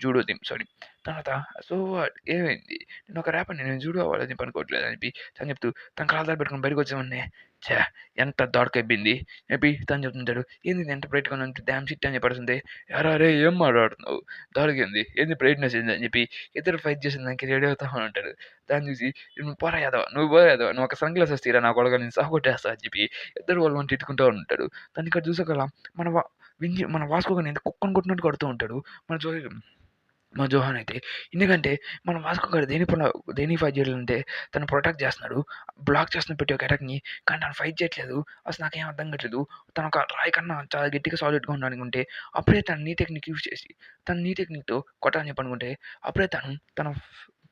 జూడో టీమ్ సారీ. తర్వాత సో వాట్ ఏమైంది? నేను ఒక ర్యాపర్‌ని నేను జూడో అవ్వాలని చెప్పి అనుకోవట్లేదు అని చెప్పి తను చెప్తూ తన కాళ్ళ పెట్టుకొని బయటకు వచ్చేవాడిని. ఛా! ఎంత దారుకైపోయింది చెప్పి తను చెప్తుంటాడు. ఏంది ఇది ఎంత బ్రైట్‌గా ఉందంటే డామ్ షిట్ అని చెప్పి అరుస్తుంటే ఏరా రేయ్! ఏం మాట్లాడుతున్నావు? దారుకేంది? ఏంది బ్రైట్‌నెస్ ఏంది? అని చెప్పి ఇద్దరు ఫైట్ చేసేదానికి రెడీ అవుతా ఉంటారు. దాన్ని చూసి నువ్వు పోరా యాదవ నువ్వు ఒక సన్ గ్లాసెస్ తీరా నా కొడకా నేను సావగొట్టేస్తా అని చెప్పి ఇద్దరు వాళ్ళు తిట్టుకుంటా ఉంటారు. దాన్ని ఇక్కడ చూసాక మన మన వాస్కో గాని ఎంత కుక్కని కొట్టినట్టు కొడుతూ ఉంటాడు. మన జో మా జోహాన్ అయితే. ఎందుకంటే మన వాస్కో గాడు దేనికి ఫైట్ చేయలేదంటే తను ప్రొటెక్ట్ చేస్తున్నాడు. బ్లాక్ చేస్తున్న ప్రతి ఒక్క అటాక్‌ని. కానీ తను ఫైట్ చేయట్లేదు. అసలు నాకేం అర్థం కావట్లేదు. తను ఒక రాయి కన్నా చాలా గట్టిగా సాలిడ్‌గా ఉన్నాడనుకుంటే అప్పుడే తన నీ టెక్నిక్ యూజ్ చేసి తన నీ టెక్నిక్‌తో కొట్టాలని చెప్పి అనుకుంటే అప్పుడే తన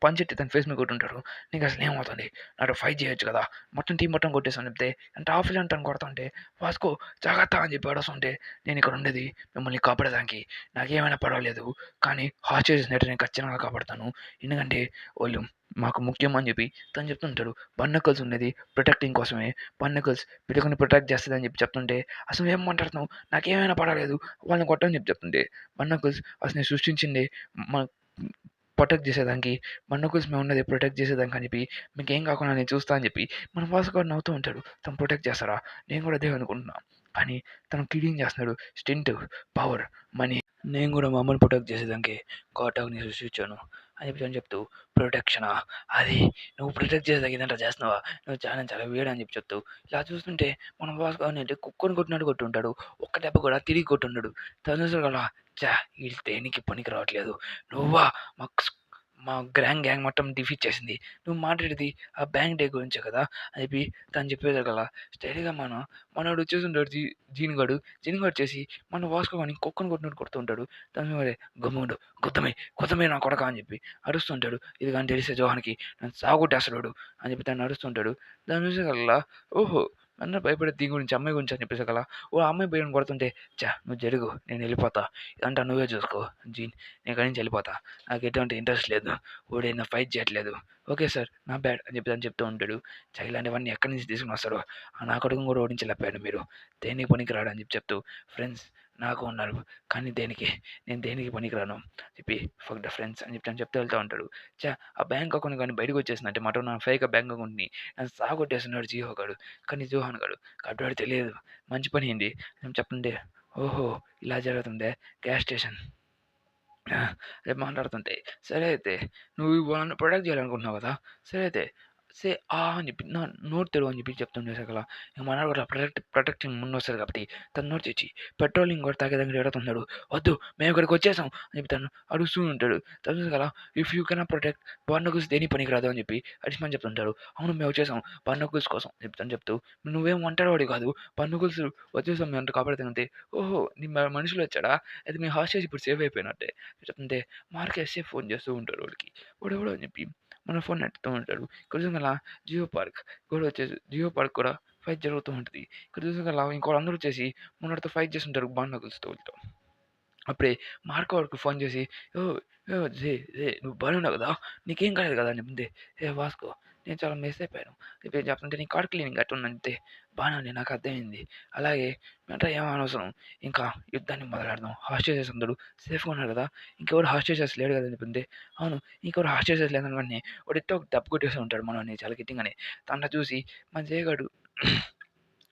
పంచ్ ఎత్తి తన ఫేస్ మీద కొట్టుంటాడు. నీకసలు ఏమవుతుంది? నాతో ఫైట్ చేయొచ్చు కదా! మొత్తం టీమ్ మొత్తం కొట్టేసాను చెప్తే అండ్ టాప్ విలన్ తను కొడతాంటే వాస్కో జాగ్రత్త అని చెప్పి అరుస్తుంటే నేనిక్కడ ఉండేది మిమ్మల్ని కాపాడడానికి. నాకేమైనా పర్వాలేదు. కానీ హాస్టేజెస్‌నైతే నేను ఖచ్చితంగా కాపాడతాను. ఎందుకంటే వాళ్ళు మాకు ముఖ్యం అని చెప్పి తను చెప్తుంటాడు. బర్నకల్స్ ఉన్నది ప్రొటెక్టింగ్ కోసమే. బర్నకల్స్ వీళ్ళని ప్రొటెక్ట్ చేస్తదని చెప్పి చెప్తుంటే అసలు ఏం మాట్లాడుతున్నావు? నాకేమైనా పర్వాలేదు. వాళ్ళని కొట్టని చెప్పి చెప్తుంటే బర్నకల్స్ అసలు నేను సృష్టించింది మ ప్రొటెక్ట్ చేసేదానికి. బర్నకల్స్ మేమున్నది ప్రొటెక్ట్ చేసేదానికి అని చెప్పి మీకేం కాకుండా నేను చూస్తా అని చెప్పి మన బాస్ గాడు నవ్వుతూ ఉంటాడు. తను ప్రొటెక్ట్ చేస్తారా? నేను కూడా అదే అనుకుంటున్నా. కానీ తను కిడింగ్ చేస్తున్నాడు. స్ట్రెంత్, పవర్, మనీ నేను కూడా మా అమ్మని ప్రొటెక్ట్ చేసేదానికే గాడ్ డాగ్‌ని సృష్టించాను అని చెప్పి తను చెప్తూ ప్రొటెక్షనా? అది నువ్వు ప్రొటెక్ట్ చేసేదానికి ఇదంతా చేస్తున్నావా? నువ్వు చాలా చాలా వీడు అని చెప్పి చెప్తూ ఇలా చూస్తుంటే మన బాస్ గాడినైతే కుక్కని కొట్టినట్టు కొట్టుంటాడు. ఒక్క దెబ్బ కూడా తిరిగి కొట్టుండడు. తను చూసాడు కదా! ఛా! ఈళ్ళు దేనికి పనికి రావట్లేదు. నువ్వా మాకు మా గ్యాంగ్ మొత్తం డిఫీట్ చేసింది. నువ్వు మాట్లాడేది ఆ బ్యాంక్ డే గురించే కదా! అని చెప్పి తను చెప్పేసరికల్లా స్టైల్‌గా మనోడు వచ్చేసుంటాడు జీన్ గాడు చేసి మన వాస్కో గాడిని కుక్కని కొట్టినట్టు కొడుతూ ఉంటాడు. తను మరి గమ్మునుండు కొత్తమే నా కొడకా అని చెప్పి అరుస్తుంటాడు. ఇది గాని తెలిస్తే జోహాన్‌కి నన్ను సావగొట్టేస్తాడు వాడు అని చెప్పి తను అరుస్తుంటాడు. దాన్ని చూసేసరికల్లా ఓహో! అందరూ భయపడేది దీని గురించి, అమ్మాయి గురించి అని చెప్పేసి అలా. ఓ అమ్మాయి పోయినని కొడుతుంటే, నువ్వు జరుగు నేనెళ్ళిపోతా. ఇదంతా నువ్వే చూసుకో జీన్. నేను ఇక్కడి నుంచి వెళ్ళిపోతా. నాకు ఎటువంటి ఇంట్రెస్ట్ లేదు. వాడేనా ఫైట్ చేయట్లేదు. Okay sir. నా బ్యాడ్ అని చెప్పి అని చెప్తూ ఉంటాడు. ఇలాంటివన్నీ ఎక్కడి నుంచి తీసుకొని వస్తారో, నా కొడుకుని కూడా ఓడించలేకపోయాడు మీరు. దేనికి పనికిరాడు అని చెప్తూ, ఫ్రెండ్స్ నాకు ఉన్నారు. కానీ నేను దేనికి పనికిరాను చెప్పి ఫక్ ద ఫ్రెండ్స్ అని చెప్తూ వెళ్తూ ఉంటాడు. ఆ బ్యాంక్ అకౌంట్ కానీ బయటకు వచ్చేసిందంటే మాట నా ఫేక్ బ్యాంక్ అకౌంట్‌ని నన్ను సాగొట్టేస్తున్నాడు జియో గాడు. కానీ జోహాన్ గాడు కడ్డాడు తెలియదు. మంచి పని అయింది అని చెప్తుంటే, ఓహో! ఇలా జరుగుతుందా గ్యాస్ స్టేషన్. రేపు మాట్లాడుతుంటే, సరే అయితే నువ్వు వాళ్ళని ప్రొటెక్ట్ చేయాలనుకుంటున్నావు కదా! సరే అయితే అని చెప్పి నోరు తెరువు అని చెప్పి చెప్తుండే సకల. ఇంక మనోడు కూడా ప్రొటెక్టింగ్ ముందొస్తాడు కాబట్టి తను నోరు తెరిచి పెట్రోలింగ్ కూడా తాగేదానికి ఎడుతున్నాడు. వద్దు మేము ఇక్కడికి వచ్చేసాం అని చెప్పి తను అరుస్తూ ఉంటాడు. తను కదా ఇఫ్ యూ కెనాట్ ప్రొటెక్ట్ బార్నకల్స్ దేనికి పనికిరాదు అని చెప్పి అరిస్మాన్ చెప్తుంటాడు. అవును మేము వచ్చేసాం బార్నకల్స్ కోసం చెప్తాను చెప్తూ నువ్వేం ఒంటరివాడివి కాదు. బార్నకల్స్ వచ్చేసాం మేము అంత కాపాడుతుంటే ఓహో! నీ మనుషులు వచ్చాడా? అయితే మీ హాస్టేజ్ ఇప్పుడు సేవ్ అయిపోయినట్టే చెప్తుంటే మార్క్ ఎస్ఏ ఫోన్ చేస్తూ ఉంటాడు వాడికి. వాడెవడో అని చెప్పి మన ఫోన్ ఎత్తుతూ ఉంటాడు. ఇక్కడ చూసారా జియో పార్క్ కూడా వచ్చేసి జియో పార్క్ కూడా ఫైట్ జరుగుతూ ఉంటుంది. ఇక్కడ చూసారా ఇంకోళ్ళందరూ వచ్చేసి మొన్నటితో ఫైట్ చేస్తుంటారు బాండకులతో వీళ్ళతో. అప్పుడే మార్కో వాడికి ఫోన్ చేసి ఓ ఓ జే నువ్వు బాగున్నావు కదా నీకేం కాలేదు కదా అని చెప్తే వాస్కో నేను చాలా మిస్ అయిపోయాను ఇప్పుడు చెప్తుంటే నీ కార్డ్ క్లీనింగ్ అట్టుందంటే బాగానే నాకు అర్థమైంది. అలాగే అంటే ఏమనవసరం ఇంకా యుద్ధాన్ని మొదలెడదాం. హాస్టేజెస్ అందరూ సేఫ్గా ఉన్నారు కదా ఇంకెవరు హాస్టేజెస్ లేడు కదా అని చెప్పింది. అవును ఇంకెవరు హాస్టేజెస్ లేదని వెంటనే వాడు ఎట్టో ఒక దెబ్బ కొట్టేసి ఉంటాడు మనల్ని చాలా గిట్టింగానే. తనని చూసి మన జయగాడు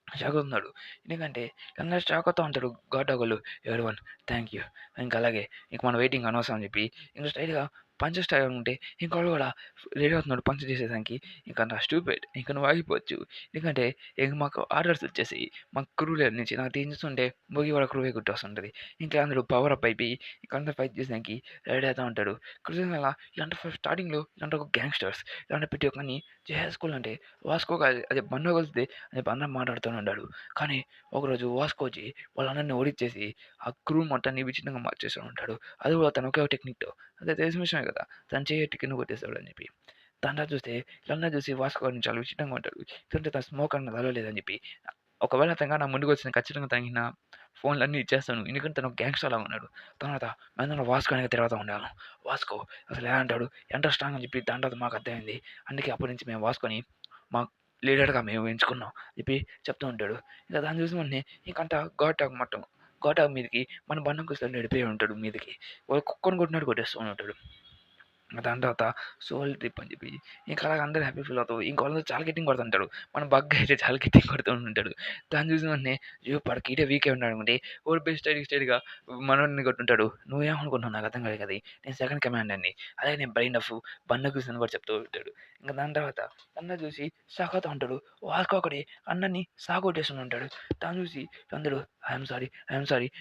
షాక్ అవుతున్నాడు. ఎందుకంటే అందరూ షాక్ అవుతూ ఉంటారు ఘాటోగలు ఎవరివన్ థ్యాంక్ యూ. ఇంకా అలాగే ఇంక మన వెయిటింగ్ అనవసరం అని చెప్పి ఇంకా స్ట్రైట్‌గా పంచ్ స్టైల్ ఉంటే ఇంకోడు కూడా రెడీ అవుతున్నాడు పంచ్ చేసేదానికి. ఇంకా నా స్టూపిడ్ ఇంక నువ్వు ఆగిపోవచ్చు. ఎందుకంటే ఇంక మాకు ఆర్డర్స్ వచ్చేసాయి. మా క్రూ లీడర్ నుంచి నాకు టీం చూస్తుంటే భోగి వాళ్ళ క్రూవే గుర్తొస్తుంటది. ఇంకా అందరూ పవర్ అప్ అయిపోయి ఇంక అందరూ ఫైట్ చేసేదానికి రెడీ అవుతా ఉంటాడు. కృష్ణ ఇలాంటి స్టార్టింగ్‌లో ఇలాంటి ఒక గ్యాంగ్‌స్టర్స్ ఇలాంటి ప్రతి ఒక్కరిని చేసేసుకోవాలంటే వాస్కో అదే బండ కలిస్తే అని చెప్పి అందరూ మాట్లాడుతూనే ఉన్నాడు. కానీ ఒకరోజు వాస్కో వచ్చి వాళ్ళందరిని ఓడించేసి ఆ క్రూ మొత్తాన్ని విచిత్రంగా మార్చేస్తూ ఉంటాడు. అది కూడా తను ఒకే టెక్నిక్‌తో. అదే తెలిసిన విషయమే కదా! తను చెయ్యి కింద కొట్టేస్తాడు అని చెప్పి. దాంట్లో చూస్తే వీళ్ళందరూ చూసి వాస్కో గాడిని చాలా విచిత్రంగా ఉంటాడు. ఎందుకంటే తను స్మోక్ అన్నది తగలలేదని చెప్పి. ఒకవేళ అతను గాని నా ముందుకొచ్చిన ఖచ్చితంగా తనకి నా ఫోన్‌లన్నీ ఇచ్చేస్తాను. ఎందుకంటే తను గ్యాంగ్‌స్టర్‌లా ఉన్నాడు. తర్వాత మేమందరం వాస్కో వెనక తిరుగుతా ఉండేవాళ్ళం. వాస్కో అసలు ఎలా అంటాడు ఎంత స్ట్రాంగ్ అని చెప్పి దాని తర్వాత మాకు అర్థమైంది. అందుకే అప్పటి నుంచి మేము వాస్కోని మా లీడర్‌గా మేము ఎంచుకున్నాం చెప్పి చెప్తూ ఉంటాడు. ఇక దాన్ని చూసిన వెంటనే ఇంకంతా ఘాటాక్ మొత్తం ఘాటాక్ మీదకి మన బండం నడిపోయి ఉంటాడు మీదకి. వాడు కుక్కని కొట్టినట్టు కొట్టేస్తూ ఉంటాడు. దాని తర్వాత సోల్ ట్రిప్ అని చెప్పి ఇంకా అలాగ అందరూ హ్యాపీ ఫీల్ అవుతారు. ఇంకోళ్ళందరూ చాలా గట్టిగా కొడుతుంటాడు. మన బగ్ అయితే చాలా గట్టిగా కొడుతూ ఉంటాడు. దాన్ని చూసిన వెంటనే అయ్యో! వాడికి ఈడే వీకే ఉన్నాడనుకుంటే వాడు బెస్ట్ స్టైల్‌గా మనోడిని కొట్టుంటాడు. నువ్వేమనుకుంటున్నావు నాకు అర్థం కాలేదు కదా! నేను సెకండ్ కమాండర్‌ని. అలాగే నేను బ్రెయిన్ ఆఫ్ బండగూస్ అని కూడా చెప్తూ ఉంటాడు. ఇంక దాని తర్వాత అందరూ చూసి షాక్ అవుతా ఉంటాడు. వాస్కో ఒకడే అన్నని సాగొట్టేస్తూనే ఉంటాడు. దాన్ని చూసి అందరూ ఐయామ్ సారీ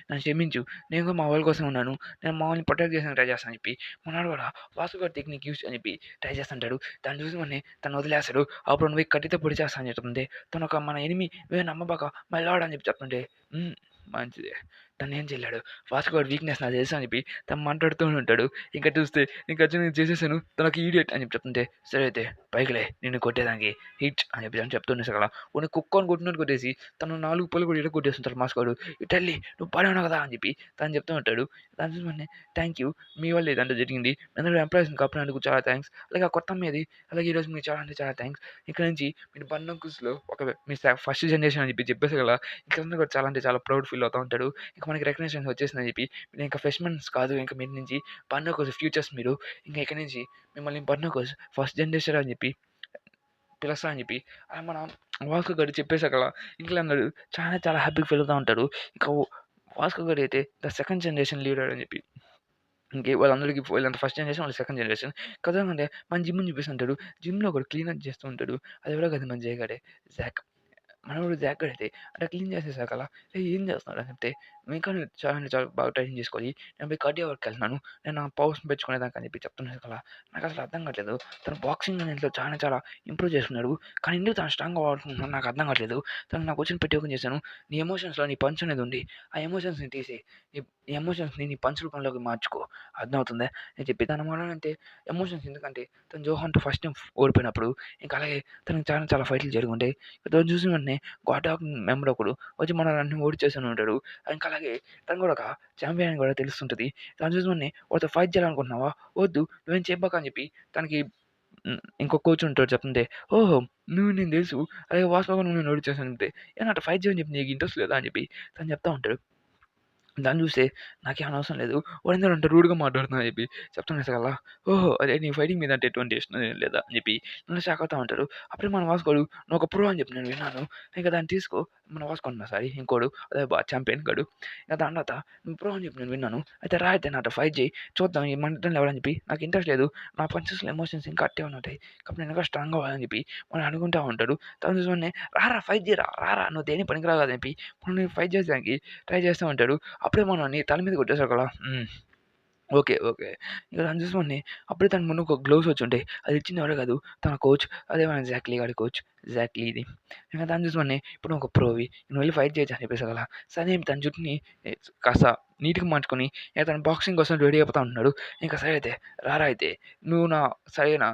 నన్ను క్షమించు. నేను కూడా మా వాళ్ళ కోసం ఉన్నాను. నేను మా వాళ్ళని ప్రొటెక్ట్ చేయడానికి ట్రై చేస్తాను అని చెప్పి మనోడు కూడా వాసు గాడి టెక్నిక్ యూజ్ అని చెప్పి ట్రై చేస్తుంటాడు. దాన్ని చూసి వెంటనే తను వదిలేస్తాడు. అప్పుడు నువ్వు కత్తితో పొడి చేస్తా అని చెప్తుంది. తను ఒక మన ఎనిమి నమ్మబాక మై లార్డ్ అని చెప్పి చెప్తుంటే మంచిదే. తను ఏం చేయలేడు. వాసు గాడి వీక్‌నెస్ నాకు తెలుసు అని చెప్పి తను మాట్లాడుతూ ఉంటాడు. ఇంకా చూస్తే నేను ఖచ్చితంగా చేసేసాను. తనకి ఈడియట్ అని చెప్పి చెప్తుంటే సరే అయితే పైకిలే నిన్ను కొట్టేదానికి హిట్ అని చెప్పి చెప్తుండే సకల వాడిని కుక్కని కొట్టినట్టు కొట్టేసి తను 4 పళ్ళు కూడా ఇరగొట్టేస్తుంటాడు మాస్కోడు. ఇటెళ్ళి నువ్వు బానే ఉన్నావు కదా అని చెప్పి తను చెప్తూ ఉంటాడు. దాన్ని చూసి వెంటనే థ్యాంక్ యూ. మీ వల్లే ఇదంతా జరిగింది. అందరూ ఎంప్లాయీస్‌ని కాపాడినందుకు చాలా థాంక్స్. అలాగే ఆ కొత్త అమ్మాయిది అలాగే ఈరోజు మీకు చాలా అంటే చాలా థాంక్స్. ఇక్కడి నుంచి మీరు బండంకుస్‌లో ఒక మీ ఫస్ట్ జనరేషన్ అని చెప్పి చెప్పేసి గల ఇక్కడంతా కూడా చాలా అంటే చాలా ప్రౌడ్ ఫీల్ అవుతా ఉంటాడు. ఇంక మనకి రికగ్నిషన్ వచ్చేసిందని చెప్పి మీరు ఇంకా ఫ్రెష్‌మెన్స్ కాదు. ఇంక మీది నుంచి బండంకుస్ ఫ్యూచర్స్ మీరు. ఇంక ఇక్కడి నుంచి మిమ్మల్ని బండంకుస్ ఫస్ట్ జనరేషన్ అని చెప్పి పిలుస్తా అని చెప్పి మన వాస్కో గాడు చెప్పేసాకల ఇంట్లో చాలా చాలా హ్యాపీగా ఫీల్ అవుతా ఉంటారు. ఇక వాస్కో గాడు అయితే ద సెకండ్ జనరేషన్ లీడర్ అని చెప్పి వాళ్ళందరికీ వీళ్ళంతా ఫస్ట్ జనరేషన్, వాళ్ళు సెకండ్ జనరేషన్. కథ ఏంటంటే మన జిమ్‌ని చూపిస్తుంటాడు. జిమ్‌లో ఒకడు క్లీనప్ చేస్తూ ఉంటాడు. అది ఎవరో కాదు మన జయ గాడే జాక్. మనోడు జాక్ గాడైతే అట్లా క్లీన్ చేసేసాకల "ఏయ్! ఏం చేస్తున్నావు" అని చెప్తే "ఇంకా నువ్వు చాలా అంటే చాలా బాగా ట్రైనింగ్ చేసుకోవాలి. నేను పోయి కార్డియో వర్క్‌కి వెళ్తున్నాను. నేను నా పవర్స్‌ని పెంచుకునేదానికి" అని చెప్పి చెప్తున్నాడు. నాకసలు అర్థం కావట్లేదు. తను బాక్సింగ్ అనేటిలో చాలా చాలా ఇంప్రూవ్ చేసుకున్నాడు. కానీ ఎందుకు తను స్ట్రాంగ్‌గా వాడుకుంటున్నాడో నాకు అర్థం కావట్లేదు. తను నాకు వచ్చిన ప్రతి ఒక్కటి చేశాను. నీ ఎమోషన్స్‌లో నీ పంచ్ అనేది ఉంది. ఆ ఎమోషన్స్‌ని తీసేయి. నీ ఎమోషన్స్‌ని నీ పంచ్ రూపంలోకి మార్చుకో. అర్థమవుతుందా? నేను చెప్పి తను మాట్లాడంటే ఎమోషన్స్ ఎందుకంటే తను జోహాన్‌తో ఫస్ట్ టైమ్ ఓడిపోయినప్పుడు ఇంకా అలాగే తనకి చాలా చాలా ఫైట్‌లు జరిగుంటాయి. దాన్ని చూసిన వెంటనే వెంటనే గాటాక్ మెంబర్ ఒకడు వచ్చి మనల్ని ఓడిచేస్తూనే ఉంటాడు. ఇంకా అలాగే తను కూడా ఒక ఛాంపియన్ అని కూడా తెలుస్తుంటది. తను చూసుకొని వాడితో ఫైట్ చేయాలనుకుంటున్నావా? వద్దు నువ్వేం చెప్పకు అని చెప్పి తనకి ఇంకో కోచ్ ఉంటాడు చెప్తుంటే, ఓహో! నేను తెలుసు. అలాగే వాస్తవంగా నువ్వు నన్ను ఓడించేసావు అంటే, నాతో ఫైట్ చేయని చెప్పి నీకు ఇంట్రెస్ట్ లేదా అని చెప్పి తను చెప్తా ఉంటాడు. దాన్ని చూస్తే నాకేం అవసరం లేదు. వాడేందో అంత రూడ్‌గా మాట్లాడుతున్నాడు అని చెప్పి చెప్తున్నా ఓహో! అదే నీ ఫైటింగ్ మీద అంటే ఎటువంటి ఇష్టం ఏం లేదా అని చెప్పి నన్ను షాక్ అవుతా ఉంటారు. అప్పుడే మన వాస్కోడు నువ్వు ఒక ప్రో అని చెప్పి నేను విన్నాను. ఇంక దాన్ని తీసుకో మన వాస్కో అంటున్నా సారీ ఇంకోడు అదే ఛాంపియన్ గాడు. ఇక దాని తర్వాత నువ్వు ప్రో అని చెప్పి నేను విన్నాను. అయితే రా అయితే నాతో ఫైట్ చేయి. చూద్దాం ఈ మన ఇద్దరం ఎవరని చెప్పి నాకు ఇంట్రెస్ట్ లేదు. నా పంచెస్‌లో ఎమోషన్స్ ఇంకా అట్టే ఉంటాయి. కాబట్టి నేను ఇంకా స్ట్రాంగ్‌గా అవ్వాలని చెప్పి వాడు అనుకుంటా ఉంటాడు. తను చూసుకొని రారా ఫైట్ చేయరా రారా నువ్వు దేనికి పనికిరావు అని చెప్పి మనల్ని ఫైట్ చేసేదానికి ట్రై చేస్తూ ఉంటాడు. అప్పుడే మనల్ని తల మీద కొట్టేసారు కదా! ఓకే. ఓకే. ఇక దాన్ని చూసుకోండి అప్పుడే తన ముందు ఒక గ్లోవ్స్ వచ్చుంటాయి. అది ఇచ్చింది ఎవరో కాదు తన కోచ్. అదే మన జాక్లీ గాడి కోచ్. జాక్లీ ఇది. ఇంక దాన్ని చూసుకోండి ఇప్పుడు నువ్వు ఒక ప్రోవి. నువ్వు వెళ్లి ఫైట్ చేయొచ్చు అని చెప్పేసి అలా. సరే తన జుట్టుని కాస్త నీట్‌గా మార్చుకొని ఇక తను బాక్సింగ్ కోసం రెడీ అయిపోతా ఉంటున్నాడు. ఇంక సరే అయితే రారా అయితే నువ్వు నా సరైన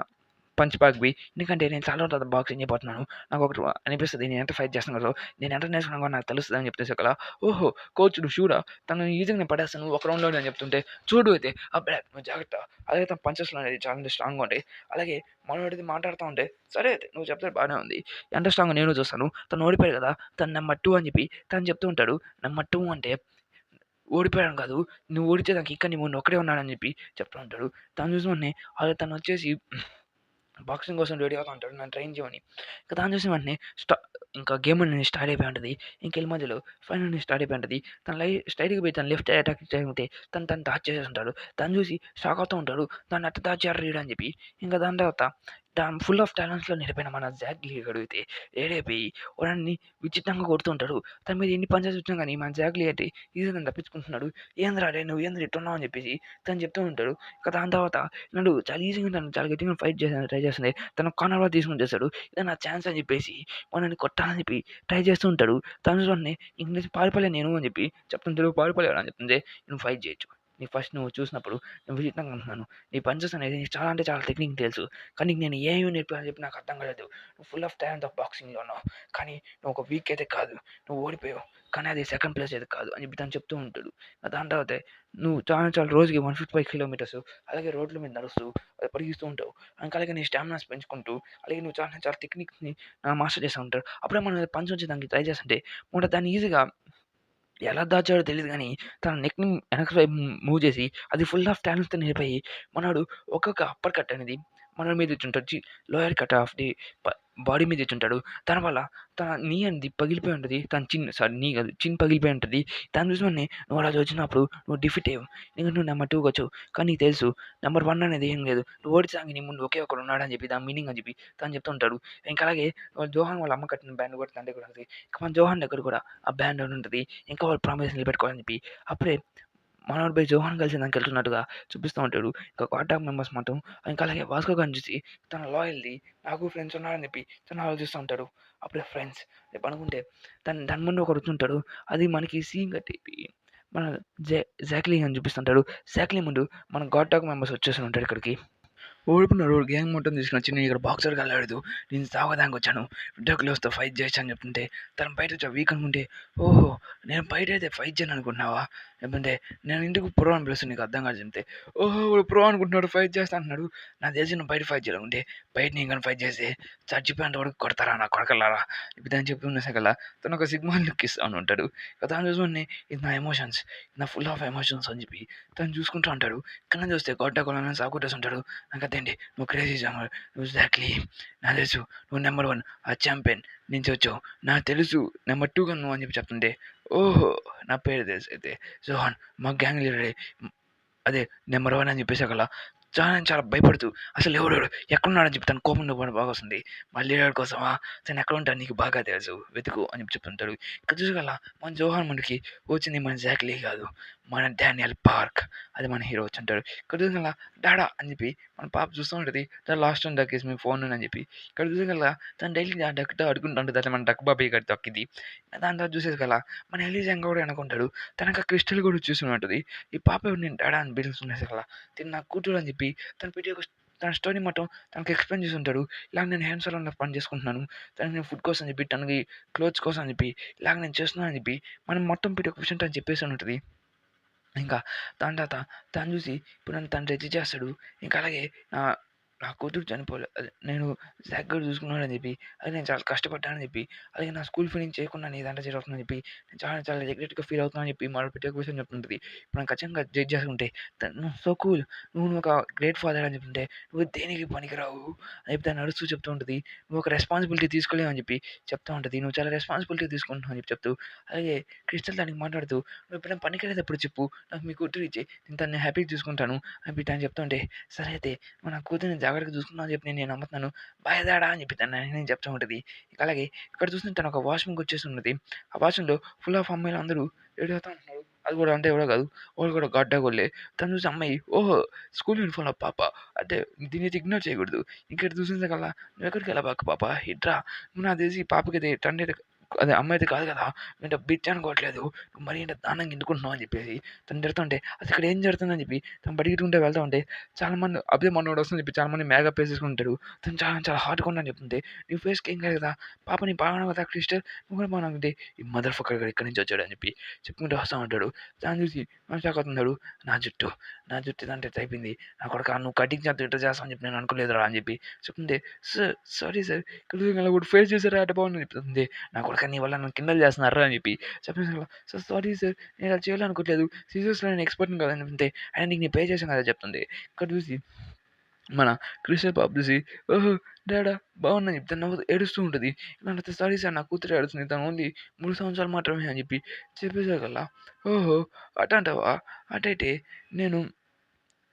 పంచ్ బ్యాగ్‌వి. ఎందుకంటే నేను చాలా రోజుల తర్వాత బాక్సింగ్ చేయబోతున్నాను. నాకొకటి అనిపిస్తది నేను ఎంత ఫైట్ చేస్తున్నానో నేను ఎంత నేర్చుకున్నానో కూడా నాకు తెలుస్తదని చెప్పేసి అలా ఓహో! కోచ్ నువ్వు షూరా? తనని ఈజీగా నేను పడేస్తాను ఒక రౌండ్‌లోనే అని చెప్తుంటే చూడు అయితే అబ్బే! నువ్వు జాగ్రత్త. అలాగే తన పంచెస్‌లో అనేది చాలా స్ట్రాంగ్‌గా ఉంటాయి. అలాగే మనోడిది మాట్లాడుతా ఉంటే సరే అయితే నువ్వు చెప్తే బానే ఉంది. ఎంత స్ట్రాంగో నేను చూస్తాను. తను ఓడిపోయాడు కదా! తను నంబర్ 2 అని చెప్పి తను చెప్తూ ఉంటాడు. నంబర్ 2 అంటే ఓడిపోయాడని కాదు. నువ్వు ఓడించేదానికి ఇంకా నీ ముందు ఒక్కడే ఉన్నాడని చెప్పి చెప్తూ ఉంటాడు. తను చూసినవెంటనే అలాగే తనొచ్చేసి బాక్సింగ్ కోసం రెడీ అవుతా ఉంటాడు. నన్ను ట్రైన్ చేయమని. ఇక దాన్ని చూసిన వెంటనే ఇంకా గేమ్ అనేది స్టార్ట్ అయిపోయి ఉంటది. ఇంకెళ్ళి మధ్యలో ఫైట్ అనేది స్టార్ట్ అయిపోయి ఉంటది. తను స్ట్రెయిట్‌గా పోయి తను లెఫ్ట్ అటాక్ చేయకుంటే తను డాచ్ చేసేసుంటాడు. తను చూసి షాక్ అవుతూ ఉంటాడు. దాన్ని ఎట్ట డాచ్ చేయాలిరా ఈడు అని చెప్పి. ఇంకా దాని తర్వాత ఫుల్ ఆఫ్ టాలెంట్స్‌లో నిండిపోయిన మన జాక్ లీ అడిగితే ఏడైపోయి వాడిని విచిత్రంగా కొడుతూ ఉంటాడు. తన మీద ఎన్ని పంచెస్ వచ్చినా గాని మన జాక్ లీ అయితే ఈజీగా తప్పించుకుంటున్నాడు. ఏందిరా అరేయ్ నువ్వు ఏందిరా ఇట్టున్నావు అని చెప్పేసి తను చెప్తూ ఉంటాడు. ఇక దాని తర్వాత నన్ను చాలా ఈజీగా నన్ను చాలా గట్టిగా ఫైట్ చేసాను ట్రై చేస్తుంది. తను కార్నర్‌లో తీసుకొని చేస్తాడు. ఇది నా ఛాన్స్ అని చెప్పేసి మనల్ని కొట్టాలని చెప్పి ట్రై చేస్తూ ఉంటాడు. తను చూడండి ఇంక నుంచి పారిపోలే నేను అని చెప్పి చెప్తుంటాడు. పారిపోలేవురా అని చెప్తుంది. నువ్వు ఫైట్ చేయొచ్చు. ఫస్ట్ నువ్వు చూసినప్పుడు నేను విచిత్రంగా అంటున్నాను. నీ పంచెస్ అనేది నీకు చాలా అంటే చాలా టెక్నిక్ తెలుసు. కానీ నీకు నేను ఏమి నేర్పాలని చెప్పి నాకు అర్థం కాలేదు. నువ్వు ఫుల్ ఆఫ్ టాలెంట్ ఆఫ్ బాక్సింగ్‌లో ఉన్నావు. కానీ నువ్వు ఒక వీక్ అయితే కాదు. నువ్వు ఓడిపోయావు. కానీ అది సెకండ్ ప్లేస్ అయితే కాదు అని చెప్పి తను చెప్తూ ఉంటాడు. దాని తర్వాతే నువ్వు చాలా చాలా రోజుకి 155 కిలోమీటర్స్ అలాగే రోడ్ల మీద నడుస్తూ పరిగిస్తూ ఉంటావు. ఇంకా అలాగే నీ స్టామినాస్ పెంచుకుంటూ అలాగే నువ్వు చాలా చాలా టెక్నిక్స్‌ని మాస్టర్ చేస్తా ఉంటారు. అప్పుడే మనం పంచ్ వచ్చేదానికి ట్రై చేస్తుంటే మనం దాన్ని ఈజీగా ఎలా దాచాడో తెలీదు గానీ, తన నెక్‌ని వెనక వైపు మూవ్ చేసి, అది ఫుల్ ఆఫ్ టాలెంట్స్‌తో నిండిపోయి, మనోడు ఒక్కొక్క అప్పర్ కట్ అనేది మన మీద ఇచ్చుంటాడు. లోయర్ కట్ ఆఫ్ ది ప బాడీ మీద ఇచ్చుంటాడు. దానివల్ల తన నీ అనేది పగిలిపోయి ఉంటది. తన నీ కాదు చిన్ పగిలిపోయి ఉంటది. దాన్ని చూసి వెంటనే నువ్వు అలా వచ్చినప్పుడు నువ్వు డిఫీట్ అయ్యావు. ఇంక నువ్వు నెంబర్ 2 వచ్చావు. కానీ నీకు తెలుసు నెంబర్ 1 అనేది ఏం లేదు. నువ్వు ఓడించడానికి నీ ముందు ఒకే ఒకడు ఉన్నాడని చెప్పి దాని మీనింగ్ అని చెప్పి తను చెప్తూ ఉంటాడు. ఇంకా అలాగే జోహాన్ వాళ్ళ అమ్మ కట్టిన బ్యాండ్ కూడా తన దగ్గర ఉంటది. ఇక మన జోహాన్ దగ్గర కూడా ఆ బ్యాండ్ ఒకటి ఉంటది. ఇంకా వాళ్ళు ప్రామిస్ నిలబెట్టుకోవాలని చెప్పి అప్పుడే మనోడు పోయి జోహాన్ కలిసేదానికి వెళ్తున్నట్టుగా చూపిస్తూ ఉంటాడు. ఇంకా కాంటాక్ట్ మెంబర్స్ మాత్రం ఇంకా అలాగే వాస్కో గాడిని చూసి తన లాయల్‌ది నాకు ఫ్రెండ్స్ ఉన్నారని చెప్పి తను ఆలోచిస్తూ ఉంటాడు. అప్పుడే ఫ్రెండ్స్ రేపు అనుకుంటే దాని ముందు ఒకడు వచ్చుంటాడు. అది మనకి సీన్ కట్టేపి మన జాక్లీ అని చూపిస్తుంటాడు. జాక్లీ ముందు మన గాడ్ మెంబర్స్ వచ్చేసి ఉంటాడు ఇక్కడికి. ఓడిపోయినాడు గ్యాంగ్ మొత్తం తీసుకొచ్చి నేను ఇక్కడ బాక్సర్‌గా వెళ్ళాడు. నేను సావడానికి వచ్చాను. డ్రగ్‌లొస్తే ఫైట్ చేయొచ్చు అని చెప్తుంటే తను బయట వచ్చి వీక్ అనుకుంటే ఓహో! నేను బయట అయితే ఫైట్ చేయను అనుకుంటున్నావా? లేకపోతే నేను ఎందుకు ప్రో అని పిలుస్తాను నీకు అర్థం కాదు చెప్తే ఓహో! వాడు ప్రో అనుకుంటున్నాడు ఫైట్ చేస్తా అంటున్నాడు. నాకు తెలిసి నువ్వు బయట ఫైట్ చేయలేకుంటే బయట నేను గాని ఫైట్ చేస్తే చచ్చిపోయేంత వరకు కొడతారా నా కొడకల్లారా! ఇప్పుడు అని చెప్తున్నా సకల తను ఒక సిగ్మా లుక్ ఇస్తా ఉంటాడు. దాన్ని చూసుకొని ఇది నా ఎమోషన్స్. నా ఫుల్ ఆఫ్ ఎమోషన్స్ అని చెప్పి తను చూసుకుంటూ ఉంటాడు. కింద చూస్తే గొడ్డగొలని సాగుకొట్టేసి ఉంటాడు. నాకదేంటి నువ్వు క్రేజీ జంగల్ నువ్వు ఎగ్జాక్ట్‌లీ నాకు తెలుసు నువ్వు నంబర్ 1 ఆ ఛాంపియన్ నుంచి వచ్చావు. నాకు తెలుసు నంబర్ 2గా నువ్వు అని చెప్పి చెప్తుంటే ఓహో! నా పేరు తెలుసయితే జోహాన్ మా గ్యాంగ్ లీడరే అదే నంబర్ 1 అని చెప్పేసాకలా చాలా భయపడుతూ అసలు ఎవడు ఎక్కడున్నాడని చెప్పి తన కోపంలో బాగా వస్తుంది. మా లీడర్ కోసమా తను ఎక్కడ ఉంటాడో నీకు బాగా తెలుసు వెతుకు అని చెప్పి చెప్తుంటాడు. ఇక్కడ చూసాకల్లా మన జోహాన్ ముందుకి వచ్చింది మన జాక్లీ కాదు మన డానియల్ పార్క్ అది మన హీరో వచ్చుంటాడు. ఇక్కడ చూసాకల్లా డాడా అని చెప్పి మన పాప చూస్తూ ఉంటుంది. తను లాస్ట్ టైం దక్కేసి మీ ఫోన్ అని చెప్పి ఇక్కడ చూసాకల్లా తను డైలీ ఆ డక్తో అడుగుంటూ ఉంటుంది అట్లా మన డక్ బాబాయ్ గారి దక్కింది. దాని తర్వాత చూసేసకల్లా మన ఎలీజంగా కూడా అనుకుంటాడు. తనకు ఆ క్రిస్టల్ కూడా చూసి ఉంటుంది. ఈ పాప ఎవరు నేను డాడా అని పిలుస్తున్నా అసలు తిను నా కూతురు అని చెప్పి తను పెట్టి ఒక తన స్టోరీ మొత్తం తనకి ఎక్స్‌ప్లెయిన్ చేసుంటాడు. ఇలా నేను హ్యాండ్ సాలూన్‌లో పని చేసుకుంటున్నాను. తనకి నేను ఫుడ్ కోసం అని చెప్పి, తనకి క్లోత్స్ కోసం అని చెప్పి, ఇలాగ నేను చేస్తున్నాను అని చెప్పి, మనం మొత్తం ప్రతి ఒక్క విషయం తను చెప్పేసి ఉంటది. ఇంకా దాని తర్వాత తను చూసి ఇప్పుడు నన్ను తను జడ్జ్ చేస్తాడు. ఇంకా అలాగే నా నా కూతురు అదే నేను జాక్ గాడు చూసుకున్నాడని చెప్పి, అది నేను చాలా కష్టపడ్డానని చెప్పి, అలాగే నా స్కూల్ ఫీలింగ్ చేయకుండా నీ దాంట్లో జరుగుతుందని చెప్పి, నేను చాలా చాలా రిగ్రెట్‌గా ఫీల్ అవుతున్నానని చెప్పి మరో ప్రతి ఒక్క విషయం చెప్తుంటది. ఇప్పుడు నన్ను ఖచ్చితంగా జడ్జ్ చేసుకుంటే తను సో కూల్, నువ్వు ఒక గ్రేట్ ఫాదర్ అని చెప్తుంటే, నువ్వు దేనికి పనికిరావు అని చెప్పి తను అరుస్తూ చెప్తూ ఉంటది. నువ్వు ఒక రెస్పాన్సిబిలిటీ తీసుకోలేవు అని చెప్పి చెప్తా ఉంటది. నువ్వు చాలా రెస్పాన్సిబిలిటీ తీసుకుంటున్నావు అని చెప్పి చెప్తూ, అలాగే క్రిస్టల్ దానికి మాట్లాడుతూ, నువ్వు ఎప్పుడైనా పనికిరానప్పుడు చెప్పు, నాకు మీ కూతురు ఇచ్చేయి, నేను తనని హ్యాపీగా చూసుకుంటాను అని చెప్పి తను చెప్తా ఉంటే, సరే అయితే నువ్వు నా కూతురిని జాగ్రత్తగా చూసుకున్నావు అని చెప్పి నేను నమ్ముతున్నాను. బాయ్ డాడా అని చెప్పి నేను చెప్తా ఉంటది. ఇక అలాగే ఇక్కడ చూస్తే తను ఒక వాష్‌రూమ్‌కి వచ్చేసి ఉన్నది. ఆ వాష్‌రూమ్‌లో ఫుల్ ఆఫ్ అమ్మాయిలందరూ రెడీ అవుతా ఉంటున్నారు. అది కూడా అంటే ఎవరో కాదు, వాళ్ళు కూడా గడ్డగోళ్ళే. తను చూసి అమ్మాయి, ఓహో! స్కూల్ యూనిఫార్మ్‌లో పాప, అంటే దీన్నైతే ఇగ్నోర్ చేయకూడదు. ఇక్కడ చూసేసకల్లా నువ్వెక్కడికెళ్ళబాకు పాప, ఇట్రా, నువ్వు నాకు తెలిసి ఈ పాపకైతే తండ్రి అదే అమ్మాయితే కాదు కదా! నువ్వేంటో బిడ్డ అనుకోవట్లేదు. నువ్వు మరీ ఇంత దారుణంగా ఎందుకుంటున్నావు అని చెప్పేసి తను తిడుతుంటే, అసలు ఇక్కడ ఏం జరుగుతుందని చెప్పి తను పరిగెత్తుకుంటూ వెళ్తా ఉంటే, చాలామంది అదే మనోడు వస్తుందని చెప్పి చాలామంది మేకప్ వేసేసుకుంటారు. తను చాలా చాలా హాట్‌గా ఉందని చెప్తుంటే, నీ ఫేస్‌కి ఏం కాదు కదా! పాప నీకు బాగున్నావు కదా క్రిస్టల్, నువ్వు కూడా బాగున్నావు అంటే, ఈ మదర్ ఫక్కర్ గాడు ఎక్కడి నుంచి వచ్చాడు అని చెప్పి చెప్పుకుంటూ వస్తా ఉంటాడు. దాన్ని చూసి షాక్ అవుతున్నాడు. నా జుట్టు ఇదంటే అయిపోయింది. నా కొడకా నువ్వు కటింగ్ చేత్తో ఇట్ట చేస్తావు అని చెప్పి నేను అనుకోలేదురా అని చెప్పి చెప్తుంటే, సారీ సార్, ఇక్కడ కూడా ఫేస్ చేసారా అట్ట బాగుందని చెప్తుంది. నా కొడకా నీ వల్ల నన్ను కిండల్ చేస్తున్నారురా అని చెప్పి చెప్పేసి, సార్ సారీ సార్, నేను అలా చేయాలనుకోవట్లేదు. సీజర్స్‌లో నేను ఎక్స్‌పర్ట్‌ని కాదని చెప్తే, అయినా నీకు నేను పే చేశాను కదా చెప్తుంది. ఇక్కడ చూసి మన క్రిస్టల్ పాప చూసి, ఓహో! డాడా బాగున్నా అని చెప్తే నవ్వుతూ ఏడుస్తూ ఉంటది. ఇలా అంటే, సారీ సార్, నా కూతురే ఏడుస్తుంది. తను ఓన్లీ 3 సంవత్సరాలు మాత్రమే అని చెప్పి చెప్పేసరికల్లా, ఓహో! అటంటావా? అటైతే నేను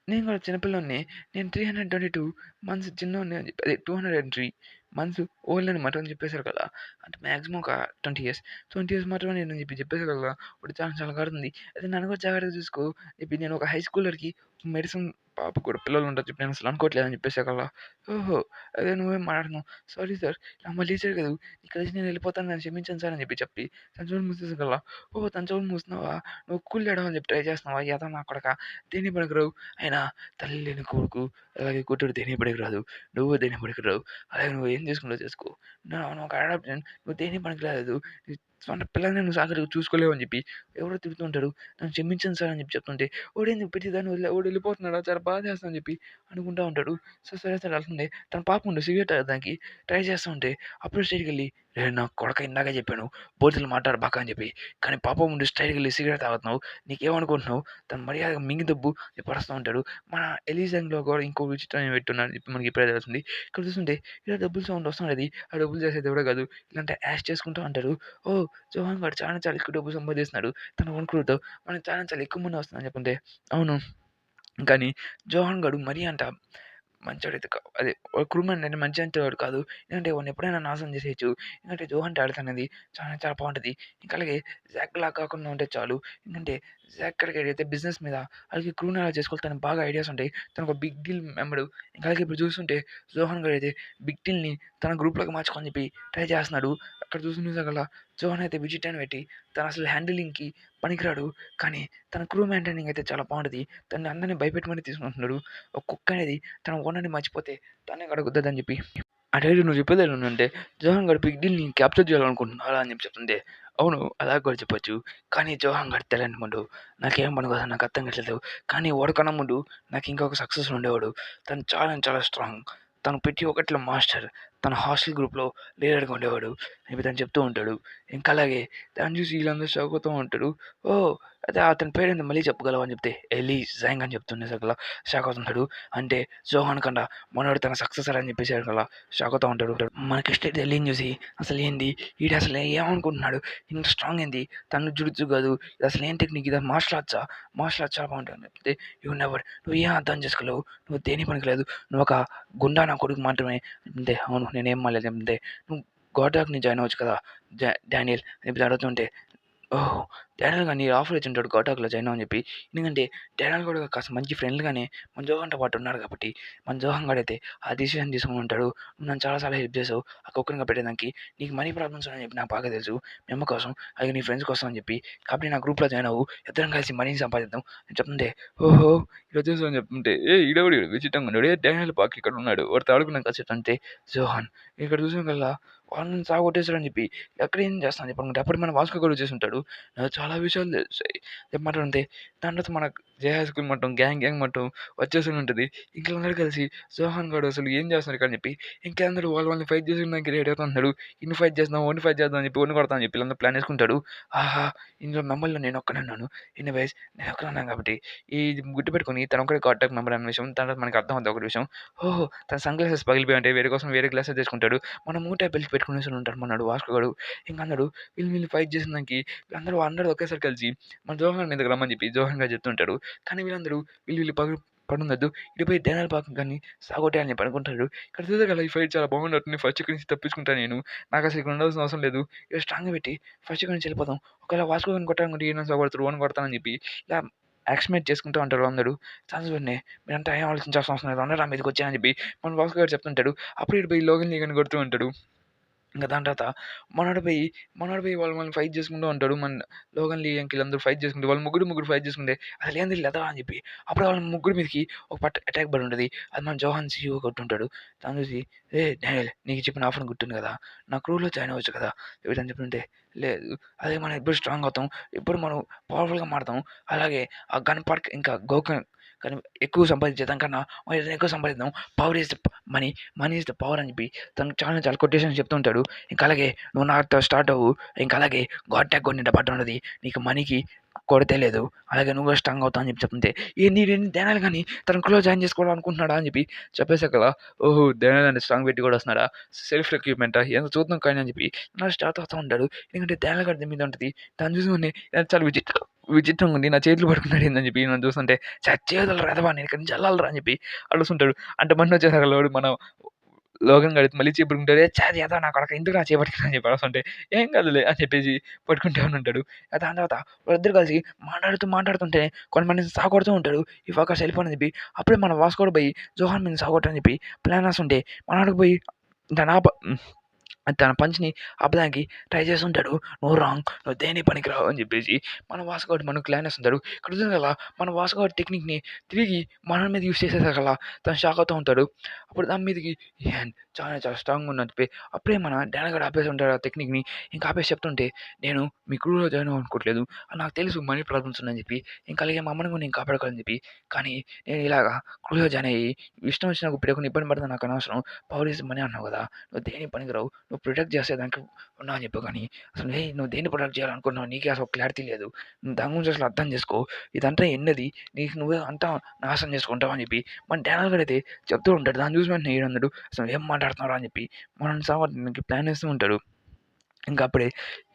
నేను కూడా చిన్నపిల్లోడినే. నేను 322 మంత్స్ చిన్నోడిని అని చెప్పి, అదే 203 మంత్స్ ఓల్డ్ అనమాట అని చెప్పేసారు కదా! అంటే మాక్సిమం ఒక 20 ఇయర్స్. 20 ఇయర్స్ మాత్రమే నేనని చెప్పి చెప్పేసారు కదా! ఇప్పుడు చాలా చాలా కాడుతుంది. అదే నన్ను కూడా జాగ్రత్తగా చూసుకో. ఇప్పుడు నేను ఒక హై స్కూలర్‌కి మెడిసిన్ పాప కూడా పిల్లలు ఉంటారు చెప్పి నేను అసలు అనుకోవట్లేదని చెప్పేసాకల్లా, ఓహో! అదే నువ్వేం మాట్లాడుతున్నావు. సారీ సార్, ఇలా మళ్ళీ జరగదు. ఇక్కడి నుంచి నేను వెళ్ళిపోతాను, నన్ను క్షమించండి సార్ అని చెప్పి తన చెవులు మూసేసాకల్లా, ఓహో! తన చెవులు మూస్తున్నావా? నువ్వు కూల్ చేయడం అని చెప్పి ట్రై చేస్తున్నావా? ఎదవ నా కొడకా, దేనికి పనికిరావు. అయినా తల్లి లేని కొడుకు, అలాగే కూతురు దేనికి పనికిరాదు. నువ్వు దేనికి పనికిరావు. అలాగే నువ్వు ఏం చేసుకుంటావో చేసుకో. నువ్వు ఒక అడాప్షన్, నువ్వు దేనికి పనికిరాలేదు. నీ సొంత పిల్లల్ని నువ్వు సరిగ్గా చూసుకోలేవు అని చెప్పి ఎవరో తిడుతూ ఉంటారు. నన్ను క్షమించండి సార్ అని చెప్పి చెప్తుంటే, వాడేంది ప్రతిదాన్ని వాడు వెళ్ళిపోతున్నాడా, చాలా బాధేస్తుంది అని చెప్పి అనుకుంటా ఉంటాడు. సో, సరే సరే వెళ్తుంది. తన పాప ఉండే సిగరెట్ తాగడానికి ట్రై చేస్తూ ఉంటే, అప్పుడు స్ట్రెయిట్‌గెళ్ళి, "రేయ్ నా కొడకా, ఇందాకే చెప్పాను బూతులు మాట్లాడబాక అని చెప్పి. కానీ పాప ముందు స్ట్రెయిట్‌గెళ్ళి సిగరెట్ తాగుతున్నావు. నీకేమనుకుంటున్నావు?" తను మర్యాదగా మింగి దొబ్బు అని పడేస్తూ ఉంటాడు. మన ఎలీజాంగ్‌లో కూడా ఇంకో విచిత్రమైన వ్యక్తి ఉన్నాడని చెప్పి మనకి ఇప్పుడే తెలుస్తుంది. ఇక్కడ చూస్తుంటే ఇలా డబ్బులు సౌండ్ వస్తుంటది. ఆ డబ్బులు చేసేది ఎవరో కాదు, ఇలాంటి యాష్ చేసుకుంటూ అంటారు. ఓహ్! జోహాన్ గాడు చాలా చాలా ఎక్కువ డబ్బులు సంపాదిస్తున్నాడు తన ఓన్ క్రూతో. మనకి చాలా చాలా ఎక్కువ మనీ వస్తుందని చెప్పుంటే, అవును. కానీ జోహాన్ గాడు మరీ అంత మంచోడైతే అదే క్రూమెన్ అంటే మంచి అంటేవాడు కాదు. ఎందుకంటే వాడిని ఎప్పుడైనా నాశనం చేసేయొచ్చు. ఎందుకంటే జోహాన్ డాడ్ అనేది చాలా చాలా బావుంటది. ఇంకా అలాగే జాక్‌లా కాకుండా ఉంటే చాలు. ఎందుకంటే జాక్ అయితే బిజినెస్ మీద, అలాగే క్రూని ఎలా చేసుకోవాలి తనకి బాగా ఐడియాస్ ఉంటాయి. తను ఒక బిగ్ డీల్ మెంబరు. ఇంకా అలాగే ఇప్పుడు చూస్తుంటే జోహాన్ గాడైతే బిగ్ డీల్‌ని తన గ్రూప్‌లోకి మార్చుకోవాలని చెప్పి ట్రై చేస్తున్నాడు. అక్కడ చూసుకునేసకల్లా జోహాన్ అయితే విజిట్ పెట్టి తను అసలు హ్యాండిలింగ్‌కి పనికిరాడు. కానీ తన క్రూ మెయింటైనింగ్ అయితే చాలా బావుంటది. తనని అందరిని భయపెట్టి మరీ తీసుకుంటున్నాడు. ఒక కుక్క అనేది తన ఓనర్‌ని మర్చిపోతే తనే అడగొద్దదని చెప్పి. అటైతే నువ్వు చెప్పేదేమన్నుంటే, జోహాన్ గాడు బిగ్ డీల్‌ని క్యాప్చర్ చేయాలనుకుంటున్నారా అని చెప్పి చెప్తుంటే, అవును అలా కూడా చెప్పొచ్చు. కానీ జోహాన్ గాడు తెలియని ముందు నాకేం పనికొస్తదో నాకు అర్థం కావట్లేదు. కానీ వాడికన్నా ముందు నాకు ఇంకొక సక్సెసర్ ఉండేవాడు. తను చాలా అంటే చాలా స్ట్రాంగ్. తను ప్రతి ఒక్కటిలో మాస్టర్. తన హాస్టల్ గ్రూప్‌లో లీడర్‌గా ఉండేవాడు అని చెప్పి తను చెప్తూ ఉంటాడు. ఇంకా అలాగే దాన్ని చూసి వీళ్ళందరూ షాక్ అవుతూ ఉంటారు. ఓహ్! అదే అతని పేరేందో మళ్ళీ చెప్పగలవా అని చెప్తే, ఎలీ జాంగ్ అని చెప్తుండేసరికల్లా షాక్ అవుతుంటాడు. అంటే జోహాన్ కన్నా మనోడు తన సక్సెసర్ అని చెప్పేసరికల్లా షాక్ అవుతా ఉంటాడు. మన క్రిస్టల్ ఎలీని చూసి అసలు ఏంది ఈడు అసలు ఏమనుకుంటున్నాడు? ఇంత స్ట్రాంగ్ ఏంది? తను జుజుత్సు కాదు. ఇది అసలు ఏం టెక్నిక్ ఇదా? మార్షల్ ఆర్ట్సా? మార్షల్ ఆర్ట్స్ చాలా బాగుంటాయి అని చెప్తే, యూ నెవర్, నువ్వు ఏం అర్థం చేసుకోలేవు. నువ్వు దేనికి పనికిరాదు. నువ్వు ఒక గుండా నా కొడుకు మాత్రమే. అంతే, అవును నేనేం మారలేదు అంతే. నువ్వు గాడ్ డాక్‌ని జాయిన్ అవ్వచ్చు కదా! డానియల్ అని చెప్పి అడుగుతుంటే, ఓహ్! డానియల్ గాని ఆఫర్ ఇచ్చుంటాడు గోటాక్‌లో జాయిన్ అవ్వని చెప్పి. ఎందుకంటే డానియల్ కూడా కాస్త మంచి ఫ్రెండ్‌గానే మన జోహాన్‌తో పాటు ఉన్నాడు కాబట్టి, మన జోహాన్ గాడైతే ఆ డిసిషన్ తీసుకొని ఉంటాడు. "నువ్వు నన్ను చాలా సార్లు హెల్ప్ చేసావు ఆ కుక్కర్‌గా పెట్టేదానికి. నీకు మనీ ప్రాబ్లమ్స్ ఉన్నాయని చెప్పి నాకు బాగా తెలుసు. మీ అమ్మ కోసం, అలాగే నీ ఫ్రెండ్స్ కోసం అని చెప్పి. కాబట్టి నా గ్రూప్‌లో జాయిన్ అవ్వు. ఇద్దరం కలిసి మనీని సంపాదిద్దాం" అని చెప్తుంటే, ఓహో! ఇలా వచ్చేసావు అని చెప్తుంటే, ఈడెవడు ఈడు విచిత్రంగా ఉన్నాడు. డానియల్ పార్క్ ఇక్కడ ఉన్నాడు. వాడితో ఆడుకున్నాను కాసేపు అంతే. జోహాన్ ఇక్కడ చూసినకల్లా వాడిని సాగొట్టేసాడని చెప్పి ఎక్కడ ఏం చేస్తాను చెప్పి అనుకుంటే అప్పుడు మన వాస్కో కూడా వచ్చేసుంటాడు. నాకు చాలా విషయాలు తెలుస్తాయి చెప్పమంటే దాని తర్వాత మన జే హై స్కూల్ మొత్తం గ్యాంగ్ మొత్తం వచ్చేసి ఉంటుంది. ఇంకందరూ కలిసి జోహాన్ గాడు అసలు ఏం చేస్తున్నారు ఇక్కడ అని చెప్పి ఇంకందరూ వాళ్ళని ఫైట్ చేసేదానికి రెడీ అవుతున్నాడు. ఇన్ని ఫైట్ చేద్దాం ఓన్ని ఫైట్ చేద్దాం అని చెప్పి ఓన్ని కొడతాం అని చెప్పి వీళ్ళందరూ ప్లాన్ వేసుకుంటాడు. ఆహా! ఇందులో మెంబర్‌లో నేను ఒక్కడున్నాను. ఎనీవేస్ నేను ఒక్కడున్నాను కాబట్టి ఇది గుర్తుపెట్టుకొని తను ఒక్కడే కాంటాక్ట్ మెంబర్ అన్న విషయం తర్వాత మనకి అర్థమవుద్ది ఒక విషయం. ఓహో! తన సన్ గ్లాసెస్ పగిలిపోయి ఉంటాయి. వేరే కోసం వేరే గ్లాసెస్ తెచ్చుకుంటాడు. మన మూట బెల్ట్ పెట్టుకునేసి ఉంటాడు మనోడు వాస్కో గాడు. ఇంక అన్నాడు వీళ్ళు ఫైట్ చేసిన దానికి అందరూ ఒకేసారి కలిసి మన జోహాన్ మీదకి రమ్మని చెప్పి జోహాన్ గారు చెప్తుంటాడు. కానీ వీళ్ళందరూ వీళ్ళు పడుండొద్దు. ఇటుపోయి డానియల్ పార్క్ గాని సాగొట్టేయాలని చెప్పి అనుకుంటారు. ఇక్కడ చూసారు కదా ఈ ఫైట్ చాలా బాగున్నట్టుంది. ఫస్ట్ ఇక్కడి నుంచి తప్పించుకుంటా నేను. నాకు అసలు ఇక్కడ ఉండాల్సిన అవసరం లేదు. ఇక స్ట్రాంగ్‌గా పెట్టి ఫస్ట్ ఇక్కడి నుంచి వెళ్ళిపోదాం. ఒకవేళ వాస్కో గాని కొట్టాలనుకుంటే ఈయన సాగొడతాడు. వాడిని కొడతానని చెప్పి ఇలా యాక్స్‌మేట్ చేసుకుంటూ ఉంటారు అందరూ. ఛాన్సెస్ ఉన్నాయి. మీరంతా ఏం ఆలోచించాల్సిన అవసరం లేదు. అందరూ నా మీదకి వచ్చేయని చెప్పి మన వాస్కో గాడు చెప్తుంటాడు. అప్పుడు ఇటు పోయి లోగన్ లీగని కొడుతూ ఉంటాడు. ఇంక దాని తర్వాత మనోడు పోయి వాళ్ళని ఫైట్ చేసుకుంటూ ఉంటాడు. మన లోగన్ లీ, యాంకిల్ అందరూ ఫైట్ చేసుకుంటే వాళ్ళు ముగ్గురు ఫైట్ చేసుకుంటే అసలు ఏంది లెదరా అని చెప్పి అప్పుడు వాళ్ళ ముగ్గురు మీదకి ఒక అటాక్ పడి ఉంటది. అది మన జోహాన్ సీఈఓ కొట్టుంటాడు. తను చూసి డానియల్ నీకు చెప్పిన ఆఫర్ గుర్తుంది కదా! నా క్రూలో జాయిన్ అవ్వచ్చు కదా! వీడని చెప్తుంటే లేదు అదే మనం ఇప్పుడు స్ట్రాంగ్ అవుతాం. ఇప్పుడు మనం పవర్‌ఫుల్‌గా మారతాం. అలాగే ఆ గన్ పార్క్ ఇంకా గోకన్ కానీ ఎక్కువ సంపాదించేదాం కన్నా మనం ఏదైనా ఎక్కువ సంపాదిద్దాం. Power is the money, money is the power అని చెప్పి తను చాలా కొటేషన్స్ చెప్తూ ఉంటాడు. ఇంకా అలాగే నువ్వు నాతో స్టార్ట్ అవ్వు. ఇంకా అలాగే గాడ్ ట్యాగ్ కొన్ని పట్టం ఉన్నది. నీకు మనీకి కొరతే లేదు. అలాగే నువ్వు కూడా స్ట్రాంగ్ అవుతావు అని చెప్పి చెప్తుంటే ఏంది వీడేంది డానియల్ గాని తన క్రూలో జాయిన్ చేసుకోవాలని అనుకుంటున్నాడా అని చెప్పి చెప్పేసాక కదా ఓహో! డానియల్ అని స్ట్రాంగ్ పెట్టి కూడా వస్తున్నాడా? సెల్ఫ్ రిక్రూట్‌మెంటా? ఏదో చూద్దాం కానీ అని చెప్పి స్టార్ట్ అవుతూ ఉంటాడు. ఎందుకంటే డానియల్ గాడి మీద ఉంటది. దాన్ని చూసి చాలా విచిత్రంగా ఉంది. నా చేతులు పట్టుకున్నాడు ఏందని చెప్పి నన్ను చూస్తుంటే చేతులు ఎదవా నేను ఇక్కడి నుంచి ఎళ్ళాలిరా అని చెప్పి అడుస్తుంటాడు. అంతమంది వచ్చేసాక వాడు మన లోగన్ గాడు మళ్ళీ చేయి పట్టుకుంటాడు. ఛ! ఎదవ నా కొడకా ఎందుకురా చేయి పట్టుకున్నావు అని చెప్పి అరుస్తుంటే ఏం కాదులే అని చెప్పేసి పట్టుకుంటానే ఉంటాడు. దాని తర్వాత వాళ్ళిద్దరూ కలిసి మాట్లాడుతుంటే కొంతమందిని సాగొడుతూ ఉంటాడు. ఈ ఫోకస్ వెళ్ళిపోనని చెప్పి అప్పుడే మన వాస్కో పోయి జోహాన్ మీదని సాగొట్టని చెప్పి ప్లాన్ వేస్తుంటే మనోడికి పోయి దాన్ని తన పంచ్‌ని ఆపడానికి ట్రై చేస్తుంటాడు. "నువ్వు రాంగ్. నువ్వు దేనికి పనికిరావు" అని చెప్పేసి మన వాస్కో మనకు ప్లాన్ ఏస్తుంటాడు. ఇక్కడ చూసారు కదా మన వాస్కో టెక్నిక్‌ని తిరిగి మన మీద యూజ్ చేసేసరికల్లా తను షాక్ అవుతూ ఉంటాడు. అప్పుడు దాని మీదకి చాలా స్ట్రాంగ్‌గా ఉందని చెప్పి అప్పుడే మన డానియల్ గాడు ఆపేసి ఉంటాడు ఆ టెక్నిక్‌ని. ఇంకా ఆపేసి చెప్తుంటే నేను మీ క్రూలో జాయిన్ అవ్వాలనుకోవట్లేదు. నాకు తెలుసు మనీ ప్రాబ్లమ్స్ ఉన్నాయని చెప్పి. ఇంకా అలాగే మా అమ్మని కూడా నేను కాపాడుకోవాలని చెప్పి. కానీ నేను ఇలాగా క్రూలో జాయిన్ అయ్యి ఇష్టం వచ్చినప్పుడు పెట్టుకొని ఇబ్బంది పడితే నాకు అనవసరం. పవర్ ఈజ్ మనీ అన్నావు కదా! నువ్వు దేనికి పనికిరావు. నువ్వు ప్రొటెక్ట్ చేసేదానికి ఉన్నావు అని చెప్పావు కానీ అసలు నువ్వు దేన్ని ప్రొటెక్ట్ చేయాలనుకుంటున్నావు నీకే అసలు క్లారిటీ లేదు. నువ్వు దాని గురించి అసలు అర్థం చేసుకో. ఇదంతా ఎన్నది నీకు నువ్వే అంతా నాశనం చేసుకుంటావు అని చెప్పి మన డానియల్ గాడు అయితే చెప్తూ ఉంటాడు. దాన్ని చూసి వెంటనే ఈడన్నాడు అసలు ఏం మాట్లాడుతున్నారా అని చెప్పి మనల్ని సావడానికి ప్లాన్ వేస్తూ ఉంటాడు. ఇంకా అప్పుడే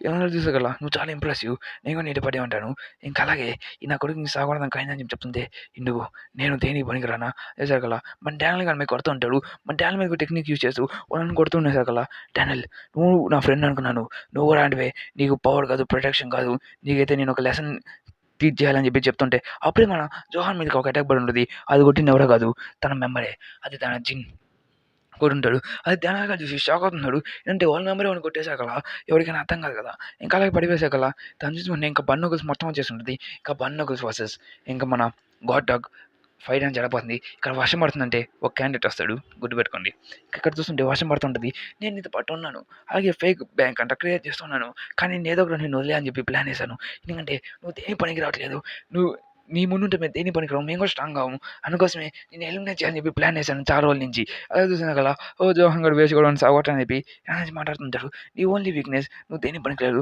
ఎవరో చూసాకల నువ్వు చాలా ఇంప్రెసివ్. నేను కూడా నీతో పాటే ఉంటాను. ఇంకా అలాగే ఈ నా కొడుకుని సాగకూడదని అయిందని చెప్పి చెప్తుంటే ఇందుకు నేను దేనికి పనికిరానా చేసాకల మన డానియల్ గాడి మీద కొడుతూ ఉంటాడు. మన డానియల్ మీద టెక్నిక్ యూజ్ చేస్తూ వాళ్ళని కొడుతూ ఉండేసరికల్లా డానియల్ నువ్వు నా ఫ్రెండ్ అనుకున్నాను. నువ్వు కూడా అలాంటివే. నీకు పవర్ కాదు ప్రొటెక్షన్ కాదు. నీకైతే నేను ఒక లెసన్ టీచ్ చేయాలని చెప్పి చెప్తుంటే అప్పుడే మన జోహాన్ మీదకి ఒక అటాక్ పడి ఉంటుంది. అది కొట్టింది ఎవరో కాదు తన మెంబరే. అది తన జిన్ కొడుంటాడు. అది డానియల్ గాడు చూసి షాక్ అవుతున్నాడు. ఏంటంటే వాళ్ళ మెంబరే వాడిని కొట్టేసాకలా ఎవరికైనా అర్థం కాదు కదా! ఇంకా అలాగే పడివేసాకలా తను చూసి వెంటనే ఇంకా బన్నోగుల్స్ మొత్తం వచ్చేసుంటది. ఇంకా బన్నోగుల్స్ వర్సెస్ ఇంకా మన గాడ్ డాగ్ ఫైట్ అని జరగబోతుంది. ఇక్కడ వర్షం పడుతుందంటే ఒక క్యాండిడేట్ వస్తాడు గుర్తుపెట్టుకోండి. ఇక్కడ చూస్తుంటే వర్షం పడుతుంటది. నేను నీతో పాటు ఉన్నాను. అలాగే ఫేక్ బ్యాంక్ అంట క్రియేట్ చేస్తున్నాను. కానీ నేను ఏదో ఒకటి నిన్ను వదిలేయి అని చెప్పి ప్లాన్ ఏసాను. ఎందుకంటే నువ్వు దేనికి పనికి రావట్లేదు. నువ్వు నీ ముందుంటే మేము దేనికి పనికిరాము. మేము కూడా స్ట్రాంగ్ అవ్వము. అందుకోసమే నిన్ను ఎలిమినేట్ చేయాలని చెప్పి ప్లాన్ ఏసాను చాలా రోజుల నుంచి. అదే చూసినాకల్లా ఓ జోహన్ గాడు వేసి కూడా సావగొట్టని చెప్పి అని మాట్లాడుతుంటాడు. నీ ఓన్లీ వీక్‌నెస్ నువ్వు దేనికి పనికిరాదు.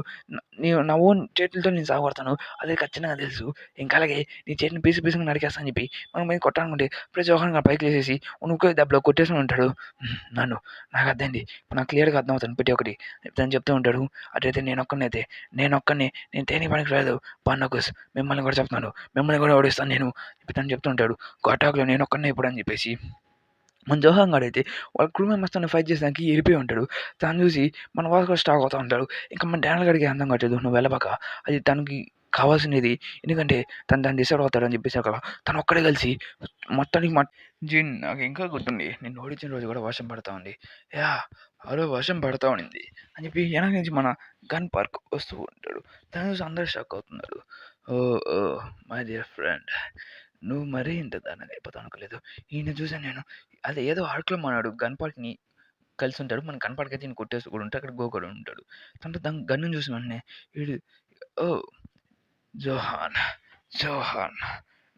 నా ఓన్ చేతులతో నేను సావగొడతాను. అది ఖచ్చితంగా తెలుసు. ఇంకా అలాగే నీ చేతిని పీసుగా నరికేస్తా అని చెప్పి మనం మీద కొట్టాలనుకుంటే ఇప్పుడే జోహన్ గాడు పైకి లేసేసి నువ్వు దెబ్బలో కొట్టేసుకొని ఉంటాడు. నన్ను నాకు అర్థమైంది. ఇప్పుడు నాకు క్లియర్‌గా అర్థమవుతుంది ప్రతి ఒక్కటి తను చెప్తూ ఉంటాడు. అటైతే నేనొక్కడినే నేను దేనికి పనికిరాలేదు. బార్నకస్ మిమ్మల్ని కూడా చెప్తున్నాను. మిమ్మల్ని కూడా ఓడిస్తాను నేను తను చెప్తూ ఉంటాడు. గోటాక్‌లో నేనొక్కడినే ఇప్పుడు అని చెప్పేసి మన జోహాన్ గాడైతే వాళ్ళ క్రూ మెంబర్స్‌తోని ఫైట్ చేసేదానికి ఎళ్ళిపోయి ఉంటాడు. తను చూసి మన వాడు కూడా స్టాక్ అవుతా ఉంటాడు. ఇంకా మన డానియల్ గాడికి అర్థం కావట్లేదు. నువ్వు వెళ్ళబాక అది తనకి కావాల్సినది. ఎందుకంటే తను దాన్ని డిసైడ్ అవుతాడని చెప్పేసి అక్కడ తను ఒక్కడే కలిసి మొత్తానికి జిన్ నాకు ఇంకా గుర్తుంది. నిన్ను ఓడించిన రోజు కూడా వర్షం పడతా ఉంది. యాహ్! ఆ రోజు వర్షం పడతా ఉండింది అని చెప్పి వెనక నుంచి మన గన్ పార్క్ వస్తూ ఉంటాడు. తను చూసి అందరూ షాక్ అవుతున్నారు. ఓహ్! ఓహ్! మై డియర్ ఫ్రెండ్, నువ్వు మరీ ఇంత దారుణంగా అయిపోతావు అనుకోలేదు. ఈయన చూసాను నేను. అది ఏదో ఆర్క్‌లో మనోడు గన్ పార్క్‌ని కలిసి ఉంటాడు. మన గన్ పార్క్ అయితే ఈయన కొట్టేసి కూడా ఉంటాడు. అక్కడ గో కూడా ఉంటాడు. తను గన్నుని చూసిన వెంటనే వీడు ఓహ్! జోహాన్, జోహాన్,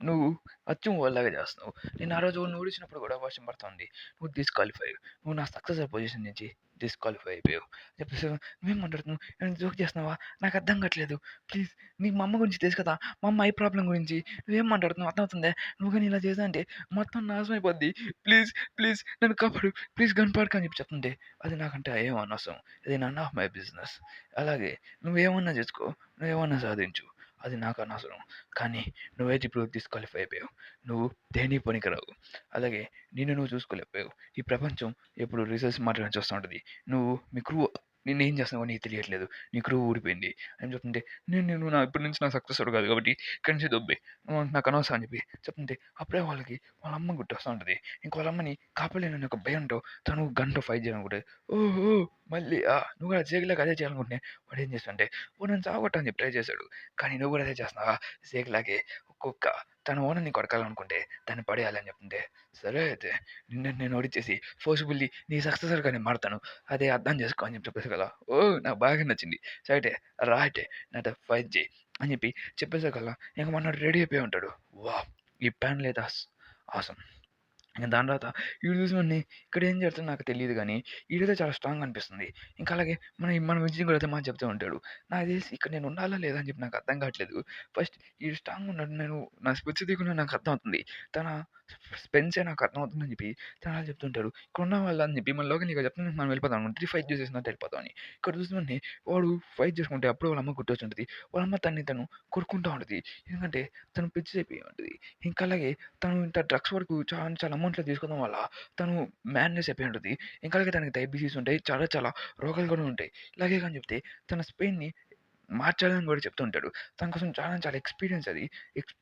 నువ్వు అచ్చు వాళ్ళలాగా చేస్తున్నావు. నేను ఆ రోజు ఓడిచ్చినప్పుడు కూడా వర్షం పడుతుంది. నువ్వు డిస్‌క్వాలిఫై. నువ్వు నా సక్సెసర్ పొజిషన్ నుంచి డిస్‌క్వాలిఫై అయిపోయావు. చెప్పేసి నువ్వేం మాట్లాడుతున్నావు? ఏమైనా జోక్ చేస్తున్నావా? నాకు అర్థం కావట్లేదు. ప్లీజ్ నీకు మా అమ్మ గురించి తెలుసు కదా! మా అమ్మ ఐ ప్రాబ్లమ్ గురించి. నువ్వేం మాట్లాడుతున్నావు అర్థమవుతుందా? నువ్వు గాని ఇలా చేశావంటే మొత్తం నాశనం అయిపోద్ది. ప్లీజ్, ప్లీజ్ నన్ను కాపాడు. ప్లీజ్ గన్ పార్క్ అని చెప్పి చెప్తుంటే అది నాకంటే ఏం అనవసరం. ఇది నన్ ఆఫ్ మై బిజినెస్. అలాగే నువ్వేమన్నా చేసుకో. నువ్వేమన్నా సాధించు. అది నాకు అనవసరం. కానీ నువ్వైతే ఇప్పుడు డిస్‌క్వాలిఫై అయిపోయావు. నువ్వు దేనికి పనికిరావు. అలాగే నిన్ను నువ్వు చూసుకోలేకపోయావు. ఈ ప్రపంచం ఎప్పుడు రిజల్ట్స్ మాత్రమే చూస్తా ఉంటది. నువ్వు మీ క్రూ నిన్నేం చేస్తున్నావో నీకు తెలియట్లేదు. నీ క్రూ ఊడిపోయింది అని చెప్తుంటే నేను ఇప్పటి నుంచి నా సక్సెసర్ కాదు కాబట్టి ఇక్కడి నుంచి దొబ్బేయి. నాకు అనవసరం అని చెప్పి చెప్తుంటే అప్పుడే వాళ్ళకి వాళ్ళ అమ్మ గుర్తొస్తా ఉంటది. ఇంక వాళ్ళ అమ్మని కాపాడలేనని ఒక భయంతో తను గన్‌తో ఫైట్ చేయాలనుకుంటే ఓహో! మళ్ళీ నువ్వు కూడా జేక్‌లాగా అదే చేయాలనుకుంటే వాడేం చేస్తాడంటే వాడు నన్ను చావగొట్టని చెప్పి ట్రై చేశాడు. కానీ నువ్వు కూడా అదే చేస్తున్నావా? జేక్‌లాగే కుక్క తన ఓనర్‌ని కొడకాలనుకుంటే దాన్ని పడేయాలని చెప్తుంటే సరే అయితే నిన్ను నేను ఓడించేసి ఫోర్స్‌బుల్లీ నీ సక్సెసర్‌గా మారతాను. అదే అర్థం చేసుకో అని చెప్పేసి కదా! ఓహ్! నాకు బాగా నచ్చింది. సరే అయితే రా అయితే నాతో ఫైట్ చెయ్యి అని చెప్పి చెప్పేసాకల్లా ఇంక మనోడు రెడీ అయిపోయి ఉంటాడు. వావ్! ఈ ప్లాన్ లేదా ఆసమ్. ఇంక దాని తర్వాత ఈడు చూసినోడిని ఇక్కడ ఏం జరుగుతుందో నాకు తెలీదు గానీ, ఈడైతే చాలా స్ట్రాంగ్ అనిపిస్తుంది. ఇంకా అలాగే మన విజయ్ కూడా అదే మాట చెప్తూ ఉంటాడు. నాకు తెలిసి ఇక్కడ నేను ఉండాలా లేదా అని చెప్పి నాకు అర్థం కావట్లేదు. ఫస్ట్ ఈడు స్ట్రాంగ్‌గా ఉన్నాడు. నేను నా స్పెట్స్ తీయకుండా నాకు అర్థమవుతుంది. తన స్పెన్సే నాకు అర్థమవుతుందని చెప్పి తను అలా చెప్తుంటాడు. ఇక్కడ ఉన్న వాళ్ళని చెప్పి మన లోకల్ నీకు చెప్తే మనం వెళ్ళిపోదాం అనుకుంటే 3 ఫైట్ చేసేసినట్టు వెళ్ళిపోతామని. ఇక్కడ చూసినోడిని వాడు ఫైట్ చేసుకుంటే అప్పుడే వాళ్ళ అమ్మ గుర్తొచ్చుంటది. వాళ్ళ అమ్మ తను కొరుక్కుంటా ఉంటది. ఎందుకంటే తను పిచ్చి అయిపోయి ఉంటది. ఇంకా అలాగే తను ఇంత డ్రగ్స్ వరకు చాలా చాలా అమౌంట్‌లో తీసుకోవడం వల్ల తను మ్యాడ్‌నెస్ అయిపోయి ఉంటది. ఇంకా అలాగే తనకి డయాబెటీస్ ఉంటాయి. చాలా చాలా రోగాలు కూడా ఉంటాయి. ఇలాగే గాని చెప్తే తన స్పెయిన్‌ని మార్చాలని కూడా చెప్తూ ఉంటాడు. తన కోసం చాలా చాలా ఎక్స్‌పీరియన్స్ అది. ఎక్స్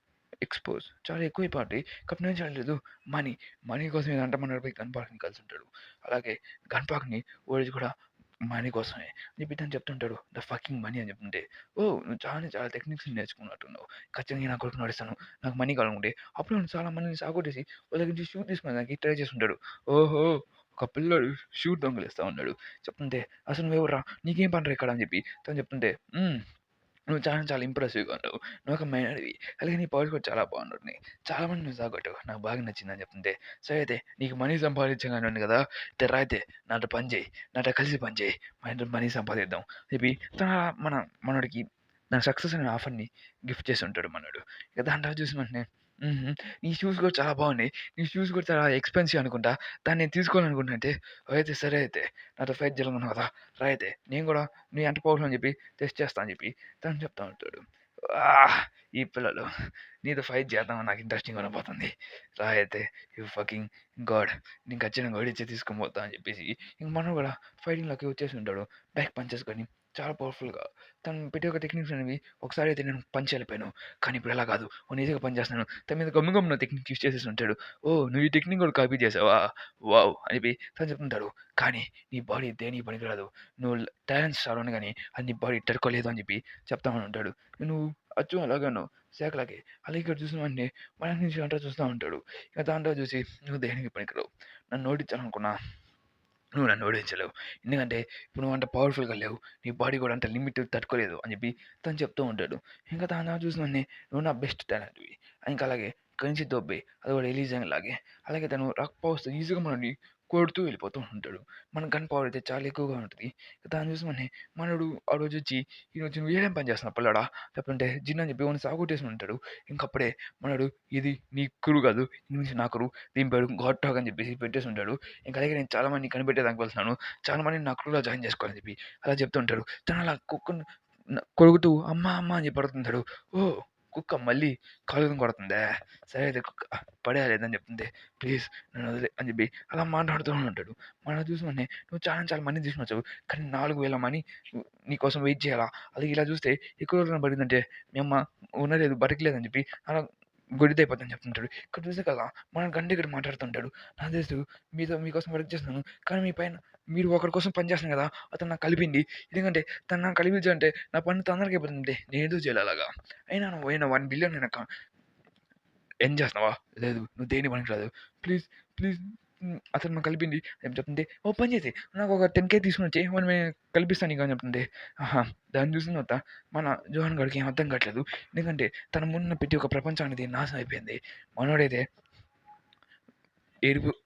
ఎక్స్‌పోజ్ చాలా ఎక్కువైపోద్ది. కాబట్టి నేనేం చేయలేదు మనీ. మనీ కోసం ఏదంటే మనోడు పోయి గన్ పార్క్‌ని కలిసుంటాడు. అలాగే గన్ పార్క్‌ని వాడిది కూడా మనీ కోసమే అని చెప్పి తను చెప్తుంటాడు. ద ఫకింగ్ మనీ అని చెప్తుంటే, ఓహ్! నువ్వు చాలా చాలా టెక్నిక్స్ నేర్చుకున్నట్టున్నావు. ఖచ్చితంగా నా కొడుకుని ఓడిస్తాను. నాకు మనీ కావాలనుకుంటే అప్పుడు వాడు చాలా మందిని సాగొట్టేసి వాళ్ళ దగ్గర నుంచి షూ తీసుకునేదానికి ట్రై చేస్తుంటాడు. ఓహో! ఒక పిల్లోడు షూ దొంగిలిస్తా ఉన్నాడు. చెప్తుంటే అసలు నువ్వెవర్రా? నీకేం పనిరా ఇక్కడ అని చెప్పి తను చెప్తుంటే, నువ్వు చాలా చాలా ఇంప్రెసివ్‌గా ఉన్నావు. నువ్వొక మైనర్‌వి. అలాగే నీ పవర్స్ కూడా చాలా బాగున్నాయి. చాలా మందిని నువ్వు సాగొట్టావు. నాకు బాగా నచ్చిందని చెప్తుంటే, సరే అయితే నీకు మనీ సంపాదించాలని కదా! అయితే రా అయితే నాతో పని చేయి. నాతో కలిసి పని చేయి. మన ఇద్దరం మనీ సంపాదిద్దాం. చెప్పి తన మన మనోడికి నా సక్సెస్ అనే ఆఫర్‌ని గిఫ్ట్ చేసి ఉంటాడు మనోడు. ఇక దాని తర్వాత చూసిన వెంటనే హుహు. నీ షూస్ కూడా చాలా బాగున్నాయి. నీ షూస్ కూడా చాలా ఎక్స్‌పెన్సివ్ అనుకుంటా. దాన్ని నేను తీసుకోవాలనుకుంటున్నా అంటే, అయితే సరే అయితే నాతో ఫైట్ చేయాలనుకున్నావు కదా! రా అయితే నేను కూడా నీ అంత పవర్ఫుల్ అని చెప్పి టెస్ట్ చేస్తా అని చెప్పి తను చెప్తా ఉంటాడు. ఈ పిల్లలు నీతో ఫైట్ చేద్దామని నాకు ఇంట్రెస్టింగ్ ఉండబోతుంది. రా అయితే యూ ఫకింగ్ గాడ్ నేను ఖచ్చితంగా ఓడించి తీసుకొని పోతా అని చెప్పేసి ఇంక మనోడు కూడా ఫైటింగ్‌లోకి వచ్చేసి ఉంటాడు. బ్యాక్ పంచెస్ కానీ చాలా పవర్‌ఫుల్‌గా తను పెట్టే ఒక టెక్నిక్స్ అనేవి ఒకసారి అయితే నేను పంచ్ చేయలేకపోయాను. కానీ ఇప్పుడు అలా కాదు. ఓ ఈజీగా పని చేస్తున్నాను. తన మీద గమ్ము గమ్మున టెక్నిక్ యూజ్ చేసేసి ఉంటాడు. ఓహ్! నువ్వు ఈ టెక్నిక్ కూడా కాపీ చేసావా? వావ్! అని చెప్పి తను చెప్తుంటాడు. కానీ నీ బాడీ దేనికి పనికిరాదు. నువ్వు టాలెంట్స్ చాలా ఉన్నాయి గానీ అది నీ బాడీ తట్టుకోలేదు అని చెప్పి చెప్తా ఉంటాడు. నువ్వు అచ్చు అలాగే ఉన్నావు. శాఖలాగే. అలాగే ఇక్కడ చూసిన వెంటనే మన నుంచి అంతా చూస్తా ఉంటాడు. ఇక దాంట్లో చూసి నువ్వు దేనికి పనికిరావు. నన్ను ఓడించాలనుకున్నా నువ్వు నన్ను ఓడించలేవు. ఎందుకంటే ఇప్పుడు నువ్వు అంత పవర్‌ఫుల్‌గా లేవు. నీ బాడీ కూడా అంత లిమిట్ తట్టుకోలేదు అని చెప్పి తను చెప్తూ ఉంటాడు. ఇంకా దాని తర్వాత చూసిన వెంటనే నువ్వు నా బెస్ట్ టాలెంట్‌వి. ఇంకా అలాగే ఇక్కడి నుంచి దొబ్బేయి. అది కూడా ఎలీజన్ లాగే. అలాగే తను రాక్ పవర్స్‌తో ఈజీగా మనల్ని కొడుతూ వెళ్ళిపోతూ ఉంటాడు. మన గన్ పవర్ అయితే చాలా ఎక్కువగా ఉంటది. దాన్ని చూసి వెంటనే మనోడు ఆ రోజొచ్చి "ఈరోజు నువ్వు ఏడేం పని చేస్తున్నావు పిల్లోడా" చెప్తుంటే జిన్ అని చెప్పి వాడిని సావగొట్టేసి ఉంటాడు. ఇంకప్పుడే మనోడు ఇది నీ క్రూ కాదు. ఇది నుంచి నా క్రూ. దీని పేరు గాడ్ టాక్ అని చెప్పేసి పెట్టేసి ఉంటాడు. ఇంకా అలాగే నేను చాలా మందిని కనిపెట్టేదానికి వెళ్తున్నాను. చాలా మందిని నా క్రూలో జాయిన్ చేసుకోవాలని చెప్పి అలా చెప్తూ ఉంటాడు. తను అలా కుక్కని కొరుకుతూ అమ్మ! అమ్మ! అని చెప్పి అడుగుతుంటాడు. ఓహ్! కుక్క మళ్ళీ కాలుని కొడుతుందే. సరే అయితే కుక్క పడేయలేదని చెప్తుంది. ప్లీజ్ నన్ను వదిలేయి అని చెప్పి అలా మాట్లాడుతూ ఉంటాడు. మనం చూసుకొని నువ్వు చాలా చాలా మనీ తీసుకొని వచ్చావు. కానీ 4000 మనీ నీకోసం వెయిట్ చేయాలా? అది ఇలా చూస్తే ఎక్కువ రోజులు పడిందంటే మీ అమ్మ ఉండలేదు, బతకలేదని చెప్పి అలా గొడ్డిదయిపోద్దని చెప్తుంటాడు. ఇక్కడ చూస్తే కదా మనం గంట ఇక్కడ మాట్లాడుతుంటాడు. నాకు తెలుసు మీకోసం వర్క్ చేస్తున్నాను. కానీ మీ పైన మీరు ఒకరి కోసం పని చేస్తున్నారు కదా! అతను నాకు కలిపింది. ఎందుకంటే తను నాకు కలిపించాడంటే నా పని తొందరగా అయిపోతుంది. నేనేదో చేయాలి అలాగా. అయినా నువ్వు 1 బిలియన్ నేను ఏం చేస్తున్నావా? లేదు నువ్వు దేనికి పనికిరాదు. ప్లీజ్ ప్లీజ్ అతను నాకు కలిపింది అని చెప్తుంటే, ఓ పని చేసి నాకు ఒక 10K తీసుకొని వచ్చి మనం కల్పిస్తాను నీకు అని చెప్తుంది. ఆహా! దాన్ని చూసిన తర్వాత మన జోహాన్ గాడికి ఏం అర్థం కావట్లేదు. ఎందుకంటే తన ముందున పెట్టి ఒక ప్రపంచం అనేది నాశనం అయిపోయింది. మనోడైతే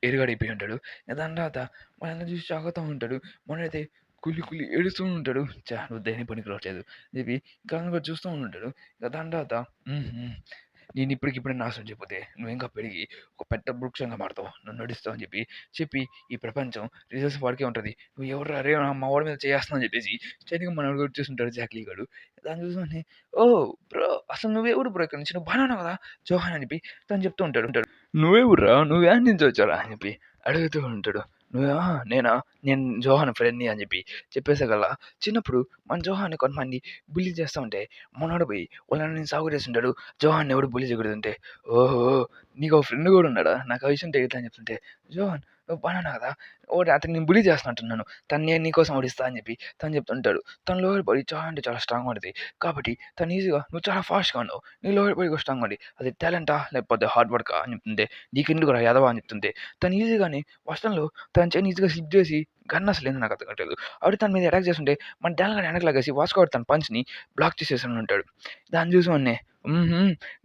ఎరుగాడైపోయి ఉంటాడు. దాని తర్వాత వాళ్ళని చూసి షాక్ అవుతూ ఉంటాడు. మనోడైతే కుళ్ళి ఏడుస్తూ ఉంటాడు. నువ్వు దేనికి పనికి రావట్లేదు అని చెప్పి గంగ చూస్తూ ఉంటాడు. దాని తర్వాత నేను ఇప్పటికిప్పుడే నాశనం చేయకపోతే నువ్వు ఇంకా పెరిగి ఒక పెద్ద వృక్షంగా మారుతావు. నన్ను నడుస్తావు అని చెప్పి ఈ ప్రపంచం రిజల్ట్స్ వాడికే ఉంటుంది. నువ్వు ఎవరు అరే మా వాడి మీద చేస్తున్నావు అని చెప్పేసి స్ట్రైట్‌గా మనోడు కూడా చూస్తుంటాడు జాక్లీ గాడు. దాన్ని చూసి ఓహ్! బ్రో అసలు నువ్వెవరు బ్రో ఇక్కడి నుంచి? నువ్వు బానే ఉన్నావు కదా! జోహాన్ అని చెప్పి తను చెప్తూ ఉంటాడు. నువ్వెవర్రా? నువ్వు యాడ నుంచి వచ్చావురా? అని చెప్పి అడుగుతూ ఉంటాడు. నేనా? నేను జోహాన్ ఫ్రెండ్‌ని అని చెప్పి చెప్పేసగల చిన్నప్పుడు మన జోహాన్‌ని కొంతమంది బుల్లీ చేస్తా ఉంటే మనోడు పోయి వాళ్ళని సావగొట్టేస్తుంటాడు. జోహాన్‌ని ఎవడు బుల్లీ చేయకూడదంటే, ఓహో! నీకో ఫ్రెండ్ కూడా ఉన్నాడా? నాకు ఆ విషయం తెలీదు అని చెప్తుంటే, జోహాన్ నువ్వు బానే ఉన్నావు కదా! అతన్ని నేను బుల్లీ చేస్తున్నట్టున్నాను. తను నేను నీకోసం ఓడిస్తా అని చెప్పి తను చెప్తుంటాడు. తను లోబడి చాలా అంటే చాలా స్ట్రాంగ్‌గా ఉంటది. కాబట్టి తను ఈజీగా నువ్వు చాలా ఫాస్ట్‌గా ఉన్నావు. నీ లోబడి స్ట్రాంగ్‌గా ఉండి అది టాలెంటా? లేకపోతే హార్డ్ వర్కా? అని చెప్తుంటే, నీకెందుకురా ఎదవ అని చెప్తుంటే, తను ఈజీగానే వర్షంలో తన చైన్ ఈజీగా స్లిప్ చేసి గన్ అసలేందో నాకు అర్థం కావట్లేదు. ఆవిడ తన మీద అటాక్ చేస్తుంటే మన డాన్ గాడు వెనక్కి లాగేసి వాస్కో తన పంచ్‌ని బ్లాక్ చేసేసాను ఉంటాడు. దాన్ని చూసి వాడిని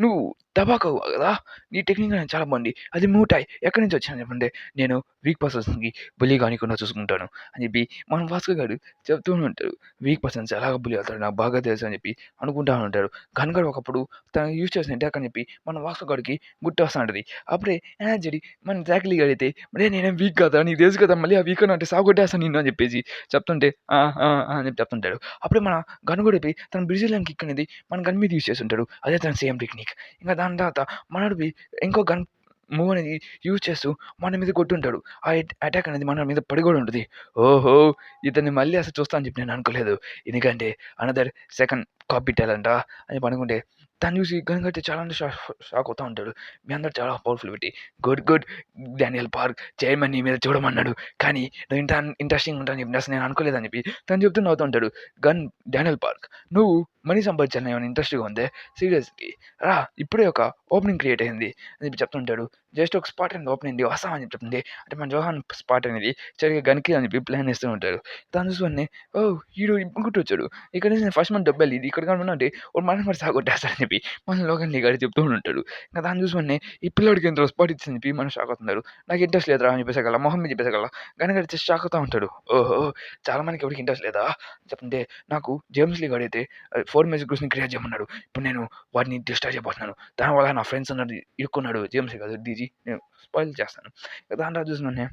నువ్వు దబాకవు కదా! నీ టెక్నిక్ అనేది చాలా బాగుంది. అది మూటాయ్ ఎక్కడి నుంచి వచ్చాను చెప్పంటే, నేను వీక్ పర్సన్స్‌కి బుల్లీ కానీకుండా చూసుకుంటాను అని చెప్పి మన వాస్కో గాడు చెప్తూ ఉంటాడు. వీక్ పర్సన్స్ ఎలాగా బుల్లీ అవుతారు నాకు బాగా తెలుసు అని చెప్పి అనుకుంటా ఉంటాడు. గన్ గాడు ఒకప్పుడు తను యూజ్ చేసిన అటాక్ అని చెప్పి మన వాస్కో గాడికి గుర్తొస్తా ఉంటది. అప్పుడే జడి మన జాక్లీ గాడైతే "ఒరేయ్ నేనేం వీక్ కాదురా నీకు తెలుసు కదా! మళ్ళీ ఆ వీక్ అంటే సావగొట్టేస్తాను నిన్ను" అని చెప్పేసి చెప్తుంటే ఆ! ఆ! ఆ! అని చెప్పి చెప్తుంటాడు. అప్పుడే మన గన్ కూడా పోయి తన బ్రెజిలియన్ కిక్ అనేది మన గన్ మీద యూజ్ చేసుంటాడు. అదే తన సేమ్ టెక్నిక్. ఇంకా దాని తర్వాత మనోడు పోయి ఇంకో గన్ మూవ్ అనేది యూజ్ చేస్తూ మన మీద కొట్టుంటాడు. ఆ అటాక్ అనేది మన మీద పడి కూడా ఉంటది. ఓహో! ఇతన్ని మళ్ళీ అసలు చూస్తా అని చెప్పి నేను అనుకోలేదు. ఎందుకంటే అనదర్ సెకండ్ కాపీ టాలెంటా అని చెప్పి అనుకుంటే దాన్ని చూసి గన్ అయితే చాలా అంటే షాక్ అవుతా ఉంటాడు. మీ అందరూ చాలా పవర్‌ఫుల్ పెట్టి గుడ్ డానియల్ పార్క్ చైర్మన్ నీ మీద చూడమన్నాడు. కానీ నువ్వు ఇంట్రెస్టింగ్ ఉంటావని చెప్పి అసలు నేను అనుకోలేదని చెప్పి తను చెప్తూ నవ్వుతూ ఉంటాడు. డానియల్ పార్క్ నువ్వు మనీ సంపాదించాలని ఏమైనా ఇంట్రెస్ట్‌గా ఉందే? సీరియస్‌లీ రా ఇప్పుడే ఒక ఓపెనింగ్ క్రియేట్ అయింది అని చెప్పి చెప్తుంటాడు. జస్ట్ ఒక స్పాట్ అనేది ఓపెన్ అయింది వస్తాం అని చెప్పి చెప్తుంది. అంటే మన జోహాన్ స్పాట్ అనేది సరిగ్గా గన్‌కి అని చెప్పి ప్లాన్ ఏస్తూ ఉంటాడు. దాన్ని చూసి వెంటనే ఓహ్! ఈడు ఇంకొట్టొచ్చాడు. ఇక్కడ నుంచి నేను ఫస్ట్ మంత్ డబ్బేయాలి. ఇది ఇక్కడ కాకుండా అంటే వాడు మనల్ని కూడా సాగొట్టేస్తాడని చెప్పి మన లోగన్ గాడు చెప్తూ ఉంటాడు. ఇంక దాన్ని చూసి వెంటనే ఈ పిల్లోడికి ఎంతో స్పాట్ ఇచ్చిందని చెప్పి మనం షాక్ అవుతున్నారు. నాకు ఇంట్రెస్ట్ లేదురా అని చెప్పేసగల మొహం మీద చెప్పేసగల గనగాడు జస్ట్ షాక్ అవుతా ఉంటాడు. ఓహో! చాలా మందికి ఎవరికీ ఇంట్రెస్ట్ లేదా? చెప్తుంటే నాకు జేమ్స్ లీ గాడైతే 4 మ్యాజిక్ గ్రూప్స్‌ని క్రియేట్ చేయమన్నాడు. ఇప్పుడు నేను వాడిని డిస్ట్రాయ్ చేయబోతున్నాను. దానివల్ల నా ఫ్రెండ్స్ అందరిని ఇరుక్కున్నాడు. జేమ్స్ లీ కాదు డీజీ నేను స్పాయిల్ చేస్తాను. దాని తర్వాత చూసిన వెంటనే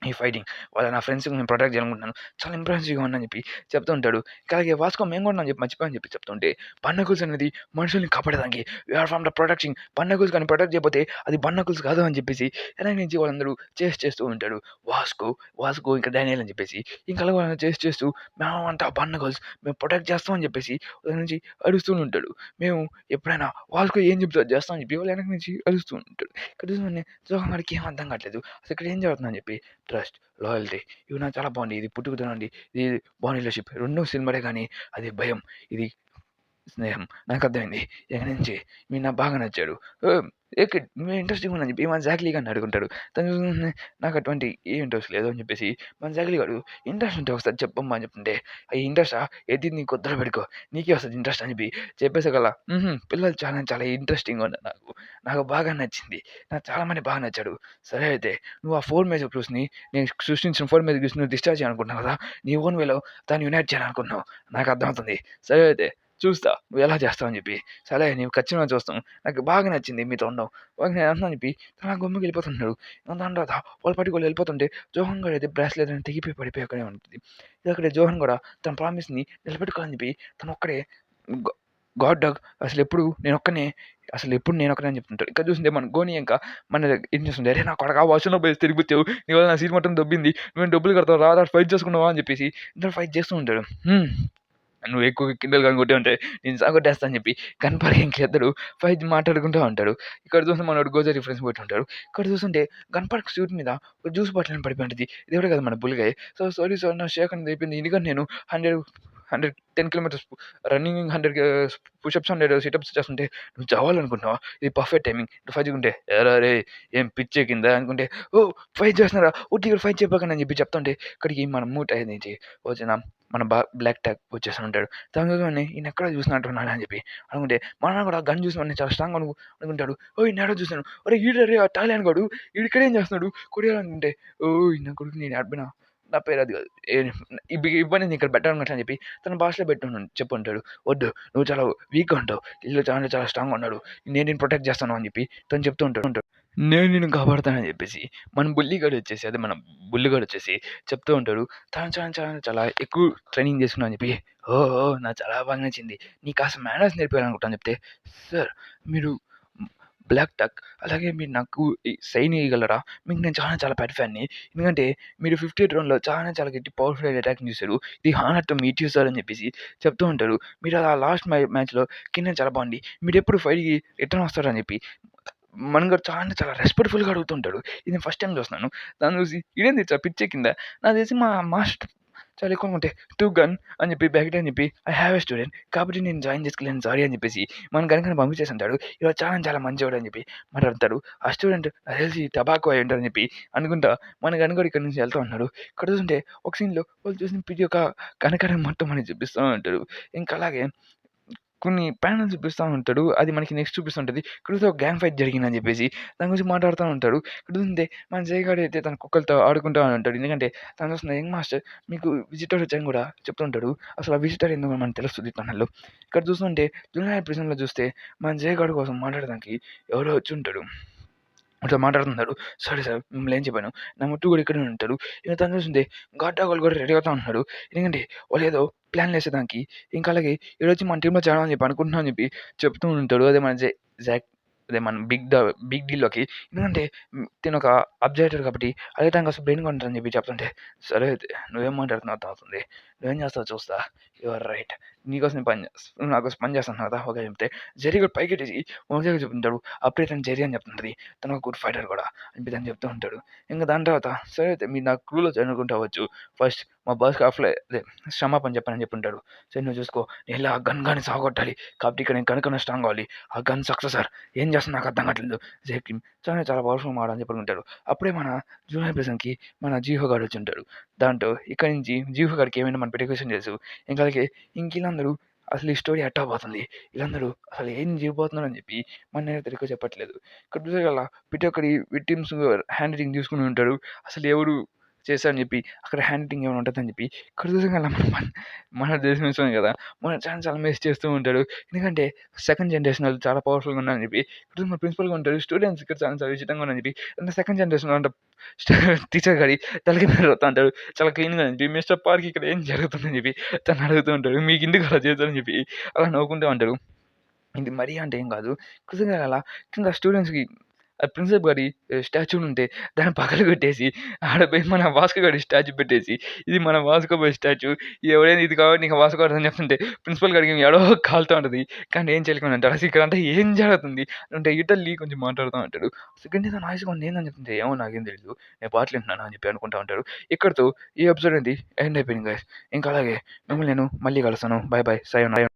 ఈ ఫైటింగ్ నా ఫ్రెండ్స్‌కి నేను ప్రొటెక్ట్ చేయాలనుకుంటున్నాను. చాలా ఇంప్రెసివ్‌గా ఉందని చెప్పి చెప్తూ ఉంటాడు. అలాగే వాస్కో మేము కూడా అని చెప్పి మర్చిపోయామని చెప్పి చెప్తుంటే బర్నకుల్స్ అనేది మనుషుల్ని కాపాడడానికి we are from the protecting barnacles కానీ ప్రొటెక్ట్ చేయకపోతే అది బర్నకుల్స్ కాదు అని చెప్పేసి వెనక నుంచి వాళ్ళందరూ చేస్తూ ఉంటాడు. వాస్కో ఇంకా డానియల్ అని చెప్పేసి ఇంకా అలా వాళ్ళని చేస్తూ మేమంతా బర్నకుల్స్ మేము ప్రొటెక్ట్ చేస్తాం అని చెప్పేసి వాళ్ళ నుంచి అరుస్తూ ఉంటాడు. మేము ఎప్పుడైనా వాస్కో ఏం చెప్తే అది చేస్తాం అని చెప్పి వాళ్ళు వెనక నుంచి అరుస్తూ ఉంటాడు. ఇక్కడ చూసి జోహన్ గాడికి ఏం అర్థం కావట్లేదు. అసలు ఇక్కడ ఏం జరుగుతుందని చెప్పి ట్రస్ట్, లాయల్టీ ఇవి నాకు చాలా బాగుంది. ఇది పుట్టుకతోనండి. ఇది బాండ్ రిలేషన్‌షిప్ 2 సినిమాలే గానీ అది భయం. ఇది స్నేహం. నాకర్థమైంది. ఇక నుంచి వీడు నాకు బాగా నచ్చాడు. కిడ్ నువ్వు ఇంట్రెస్టింగ్‌గా ఉందని చెప్పి మన జాక్లీ గాడిని అడుగుంటాడు. తను చూసి నాకు అటువంటి ఏ ఇంట్రెస్ట్ లేదు అని చెప్పేసి మన జాక్లీ గాడు ఇంట్రెస్ట్ ఉంటే ఒకసారి చెప్పమ్మా అని చెప్తుంటే ఈ ఇంట్రెస్టా ఏది నీ కొత్తలో పెట్టుకో నీకే వస్తది ఇంట్రెస్ట్ అని చెప్పి చెప్పేసగల పిల్లలు చాలా చాలా ఇంట్రెస్టింగ్‌గా ఉన్నారు నాకు. నాకు బాగా నచ్చింది. నాకు చాలా మంది బాగా నచ్చాడు. సరే అయితే నువ్వు ఆ 4 మేజర్ గ్రూప్స్‌ని నేను సృష్టించిన 4 మేజర్ గ్రూప్స్‌ని నువ్వు డిస్ట్రాయ్ చేయాలనుకుంటున్నావు కదా! నీ ఓన్ వేలో దాన్ని యునైట్ చేయాలనుకుంటున్నావు. నాకు అర్థమవుతుంది. సరే అయితే చూస్తా నువ్వు ఎలా చేస్తావు అని చెప్పి. సరే నీవు ఖచ్చితంగా చూస్తాం. నాకు బాగా నచ్చింది మీతో ఉండడం. నేను అంటున్నా అని చెప్పి తను గమ్మున వెళ్ళిపోతున్నాడు. దాని తర్వాత వాళ్ళ పాటికి వాళ్ళు వెళ్ళిపోతుంటే జోహన్ గాడు అయితే బ్రాస్లెట్ అనేది తెగిపోయి పడిపోయి అక్కడే ఉంటుంది. ఇది అక్కడే జోహన్ కూడా తన ప్రామిస్‌ని నిలబెట్టుకోవాలని చెప్పి తను ఒక్కడే గాడ్ డాగ్ అసలెప్పుడు నేనొక్కడినే అసలెప్పుడు నేనొక్కడినే అని చెప్తుంటాడు. ఇక్కడ చూస్తుంటే మన గోని ఇంకా మన ఏం చేస్తుంది, "అరేయ్ నా కొడకా వర్షంలో పోయేసి తిరిగిపిచ్చావు. నీ వల్ల నా సీన్ మొత్తం దొబ్బింది. నువ్వేం డబ్బులు కడతావు రా ఫైట్ చేసుకుందామా" అని చెప్పేసి ఇద్దరు ఫైట్ చేస్తూ ఉంటారు. నువ్వు ఎక్కువ కిండల్ గన్ కొట్టావు అంటే నేను సాగొట్టేస్తా అని చెప్పి గన్ పరంగా ఇంకిద్దరు ఫైట్ మాట్లాడుకుంటూ ఉంటారు. ఇక్కడ చూస్తే మనోడు గోజా రిఫరెన్స్ పెట్టుంటాడు. ఇక్కడ చూస్తుంటే గన్ పార్క్ సూట్ మీద ఒక జ్యూస్ బాటిల్ పడిపోయి ఉంటది. ఇది ఎవడే కదా మన బుల్లిగాయ్. సో సారీ సార్ నా షేక్ అనేది అయిపోయింది. ఎందుకంటే నేను 10 కిలోమీటర్స్ రన్నింగ్ 100 పుషప్స్ 100 సిటప్స్ చేస్తుంటే నువ్వు చావాలనుకుంటున్నావా? ఇది పర్ఫెక్ట్ టైమింగ్. నువ్వు ఫైట్ చేసుకుంటే ఏరా రేయ్ ఏం పిచ్చెక్కిందా అనుకుంటే, ఓహ్! ఫైట్ చేస్తున్నారా? ఉట్టిగా ఫైట్ చెప్పకండి అని చెప్పి చెప్తుంటే ఇక్కడికి మన మూట్ నుంచి వచ్చిన మన బ్లాక్ టాగ్ వచ్చేసి ఉంటాడు. తను చూసుకొని ఈయనెక్కడో చూసినట్టున్నాడు అని చెప్పి అనుకుంటే మన కూడా గన్ చూసి వాడిని చాలా స్ట్రాంగ్ అనుకుంటాడు. ఓయ్! ఈయనెక్కడో చూసాను. ఒరేయ్! ఈడురా ఆ టాయిలాండ్ గాడు ఈడిక్కడేం చేస్తున్నాడు? కొడియాలనుకుంటే ఓయ్! నా కొడుకు నేను ఆడిపోయినా నా పేరు అది కాదు. ఇవ్వని నేను ఇక్కడ పెట్టాలన్నట్లు అని చెప్పి తన భాషలో చెప్పుంటాడు. వద్దు నువ్వు చాలా వీక్‌గా ఉంటావు. ఈళ్ళు చాలా స్ట్రాంగ్‌గా ఉన్నాడు. నేను నిన్ను ప్రొటెక్ట్ చేస్తాను అని చెప్పి తను చెప్తూ ఉంటాడు. నేను నిన్ను కాపాడుతానని చెప్పేసి మన బుల్లిగాడు వచ్చేసి చెప్తూ ఉంటాడు. తను చాలా ఎక్కువ ట్రైనింగ్ చేసుకున్నా అని చెప్పి ఓహ్! నాకు చాలా బాగా నచ్చింది. నీకు కాస్త మేనర్స్ నేర్పియాలనుకుంటా అని చెప్తే, సార్ మీరు బ్లాక్ టక్ అలాగే మీరు నాకు సైన్ ఇయ్యగలరా? మీకు నేను చాలా పెద్ద ఫ్యాన్‌ని. ఎందుకంటే మీరు 58 రౌండ్‌లో చాలా గట్టి పవర్‌ఫుల్ అయిన అటాకింగ్ చేశారు. ఇది honour to meet you sir అని చెప్పేసి చెప్తూ ఉంటారు. మీరు ఆ లాస్ట్ మ్యాచ్‌లో కింద చాలా బాగుంది. మీరెప్పుడు ఫైట్‌కి రిటర్న్ వస్తారని చెప్పి మనగాడు చాలా రెస్పెక్ట్‌ఫుల్‌గా అడుగుతుంటాడు. ఇది నేను ఫస్ట్ టైమ్ చూస్తున్నాను. దాన్ని చూసి ఇదేంది ఇట్లా పిచ్చెక్కిందా? నాకు తెలిసి మా మాస్టర్ చాలా ఎక్కువ అనుకుంటే టూ గన్ అని చెప్పి బ్యాక్ అని చెప్పి ఐ హావ్ ఎ స్టూడెంట్ కాబట్టి నేను జాయిన్ చేసుకోలేను సారీ అని చెప్పేసి మన గనుక పంపించేసి ఉంటాడు. ఈరోజు చాలా మంచివాడు అని చెప్పి మాట్లాడతాడు. ఆ స్టూడెంట్ నాకు తెలిసి టబాకో అయి ఉంటారని చెప్పి అనుకుంటా మన గన్ కూడా ఇక్కడ నుంచి వెళ్తూ ఉన్నాడు. ఇక్కడ చూస్తుంటే ఒక సీన్‌లో వాళ్ళు చూసిన ప్రతి ఒక్క కనకరం మొత్తం మనకి చూపిస్తూ ఉంటాడు. ఇంకా అలాగే కొన్ని ప్యానెల్స్ చూపిస్తా ఉంటాడు. అది మనకి నెక్స్ట్ చూపిస్తుంటది. ఇక్కడ చూస్తే ఒక గ్యాంగ్ ఫైట్ జరిగిందని చెప్పేసి దాని గురించి మాట్లాడుతా ఉంటాడు. ఇక్కడ చూస్తుంటే మన జయగాడు అయితే తన కుక్కలతో ఆడుకుంటా ఉంటాడు. ఎందుకంటే తను చూస్తున్న యంగ్ మాస్టర్ మీకు విజిటర్ వచ్చాయని కూడా చెప్తూ ఉంటాడు. అసలు ఆ విజిటర్ ఎందుకో మనకు తెలుస్తది టనల్‌లో. ఇక్కడ చూస్తుంటే జూనియర్ ప్రిజన్‌లో చూస్తే మన జయగాడు కోసం మాట్లాడడానికి ఎవరో వచ్చి ఉంటాడు. అట్లా మాట్లాడుతున్నాడు. సరే సార్ మిమ్మల్ని ఏం చెప్పాను. నా ముట్టు కూడా ఇక్కడే ఉంటాడు. ఇక తను చూస్తుంటే గాడ్డాగోలు కూడా రెడీ అవుతా ఉంటున్నాడు. ఎందుకంటే వాళ్ళు ఏదో ప్లాన్‌లేసేదానికి ఇంకా అలాగే ఈడొచ్చి మన టీమ్‌లో చేరాలని చెప్పి అనుకుంటున్నా అని చెప్పి చెప్తూ ఉంటాడు. అదే మన జాక్ అదే మన బిగ్ డీల్‌లోకి. ఎందుకంటే తినొక అబ్జర్వేటర్ కాబట్టి అదే టైం కాస్త బ్రెయిన్‌గా ఉంటాడని చెప్పి చెప్తుంటే, సరే అయితే నువ్వేం మాట్లాడుతున్నావో అర్థమవుతుంది. నువ్వేం చేస్తావో చూస్తా. You are right. నీకోసం నేను పని చేస్తా. నువ్వు నా కోసం పని చేస్తున్నావు కదా! ఓకే చెప్తే జెర్రీ కూడా పైకెట్టేసి వంశీకి చెప్తుంటాడు. అప్పుడే తను జెర్రీ అని చెప్తుంటది. తను ఒక గుడ్ ఫైటర్ కూడా అని చెప్పి తను చెప్తూ ఉంటాడు. ఇంక దాని తర్వాత సరే అయితే మీరు నా క్రూలో జాయిన్ అనుకుంటే అవ్వచ్చు. ఫస్ట్ మా బాస్‌కి అదే క్షమాపణ చెప్పానని చెప్పుంటాడు. సరే నువ్వు చూసుకో నేను ఎళ్లి ఆ గన్ గాడిని సావగొట్టాలి. కాబట్టి ఇక్కడ నేను కనుక్కున్న స్ట్రాంగ్ అవ్వాలి. ఆ గన్ సక్సెస్ సార్. ఏం చేస్తానో నాకు అర్థం కావట్లేదు. జేకిమ్ చాలా పవర్‌ఫుల్ మాట అని చెప్పి అనుకుంటాడు. అప్పుడే మన జూనియర్ ప్రిజన్‌కి మన జీహో గాడు వచ్చుంటాడు. దాంతో ఇక్కడి నుంచి జీహో గాడికి ఏమైనా మన క్వెషన్ తెలుసు. ఇంకా అలాగే ఈళ్ళందరూ అసలు ఈ స్టోరీ ఎట్టా పోతుంది. వీళ్ళందరూ అసలు ఏం చేయబోతున్నారని చెప్పి మన నేనైతే ఎక్కువ చెప్పట్లేదు. ఇక్కడ చూసే గల ప్రతి ఒక్కడి విక్టిమ్స్ హ్యాండ్ రైటింగ్ తీసుకుని ఉంటాడు. అసలు ఎవరు చేశారని చెప్పి అక్కడ హ్యాండ్ రైటింగ్ ఏమైనా ఉంటదని చెప్పి ఇక్కడ చూసే గల మన దేశం విషయమే కదా! మన చాలా మిస్ చేస్తూ ఉంటాడు. ఎందుకంటే సెకండ్ జనరేషన్ వాళ్ళు చాలా పవర్‌ఫుల్‌గా ఉన్నారని చెప్పి ఇక్కడ మన ప్రిన్సిపల్‌గా ఉంటారు. స్టూడెంట్స్ ఇక్కడ చాలా విచిత్రంగా ఉన్నారని చెప్పి సెకండ్ జనరేషన్ అంట టీచర్ గాడి తలకి మెరుతా ఉంటాడు. చాలా క్లీన్‌గా అనిపి మిస్టర్ పార్క్ ఇక్కడ ఏం జరుగుతుందని చెప్పి తను అడుగుతూ ఉంటాడు. మీకెందుకు అలా చేశారని చెప్పి అలా నవ్వుకుంటూ ఉంటారు. ఇది మరీ అంటే ఏం కాదు. నిజంగా అలా కింద స్టూడెంట్స్‌కి ఆ ప్రిన్సిపల్ గారి స్టాచ్యూ ఉంటే దాన్ని పగలగొట్టేసి ఆడ పోయి మన వాస్కో గాడి స్టాచ్యూ పెట్టేసి ఇది మన వాస్కో బాయ్ స్టాచ్యూ ఎవరైనా ఇది కాబట్టి నీకు వాస్కో గాడు అని చెప్తుంటే ప్రిన్సిపల్ గాడికి ఏడో కాలుతా ఉంటది. కానీ ఏం చేయలేకుండా అంటాడు. అసలు ఇక్కడంతా ఏం జరుగుతుంది? అంటే ఇటలీ కొంచెం మాట్లాడుతా ఉంటాడు. సెకండ్ ఏదో నాయిస్‌గా ఉంది ఏందని చెప్తుంటే ఏమో నాకేం తెలీదు. నేను పాటలు వింటున్నాను అని చెప్పి అనుకుంటా ఉంటాడు. ఇక్కడితో ఈ ఎపిసోడ్ ఏంది ఎండ్ అయిపోయింది గైస్. ఇంకా అలాగే మిమ్మల్ని నేను మళ్ళీ కలుస్తాను. Bye bye. సయోనారా.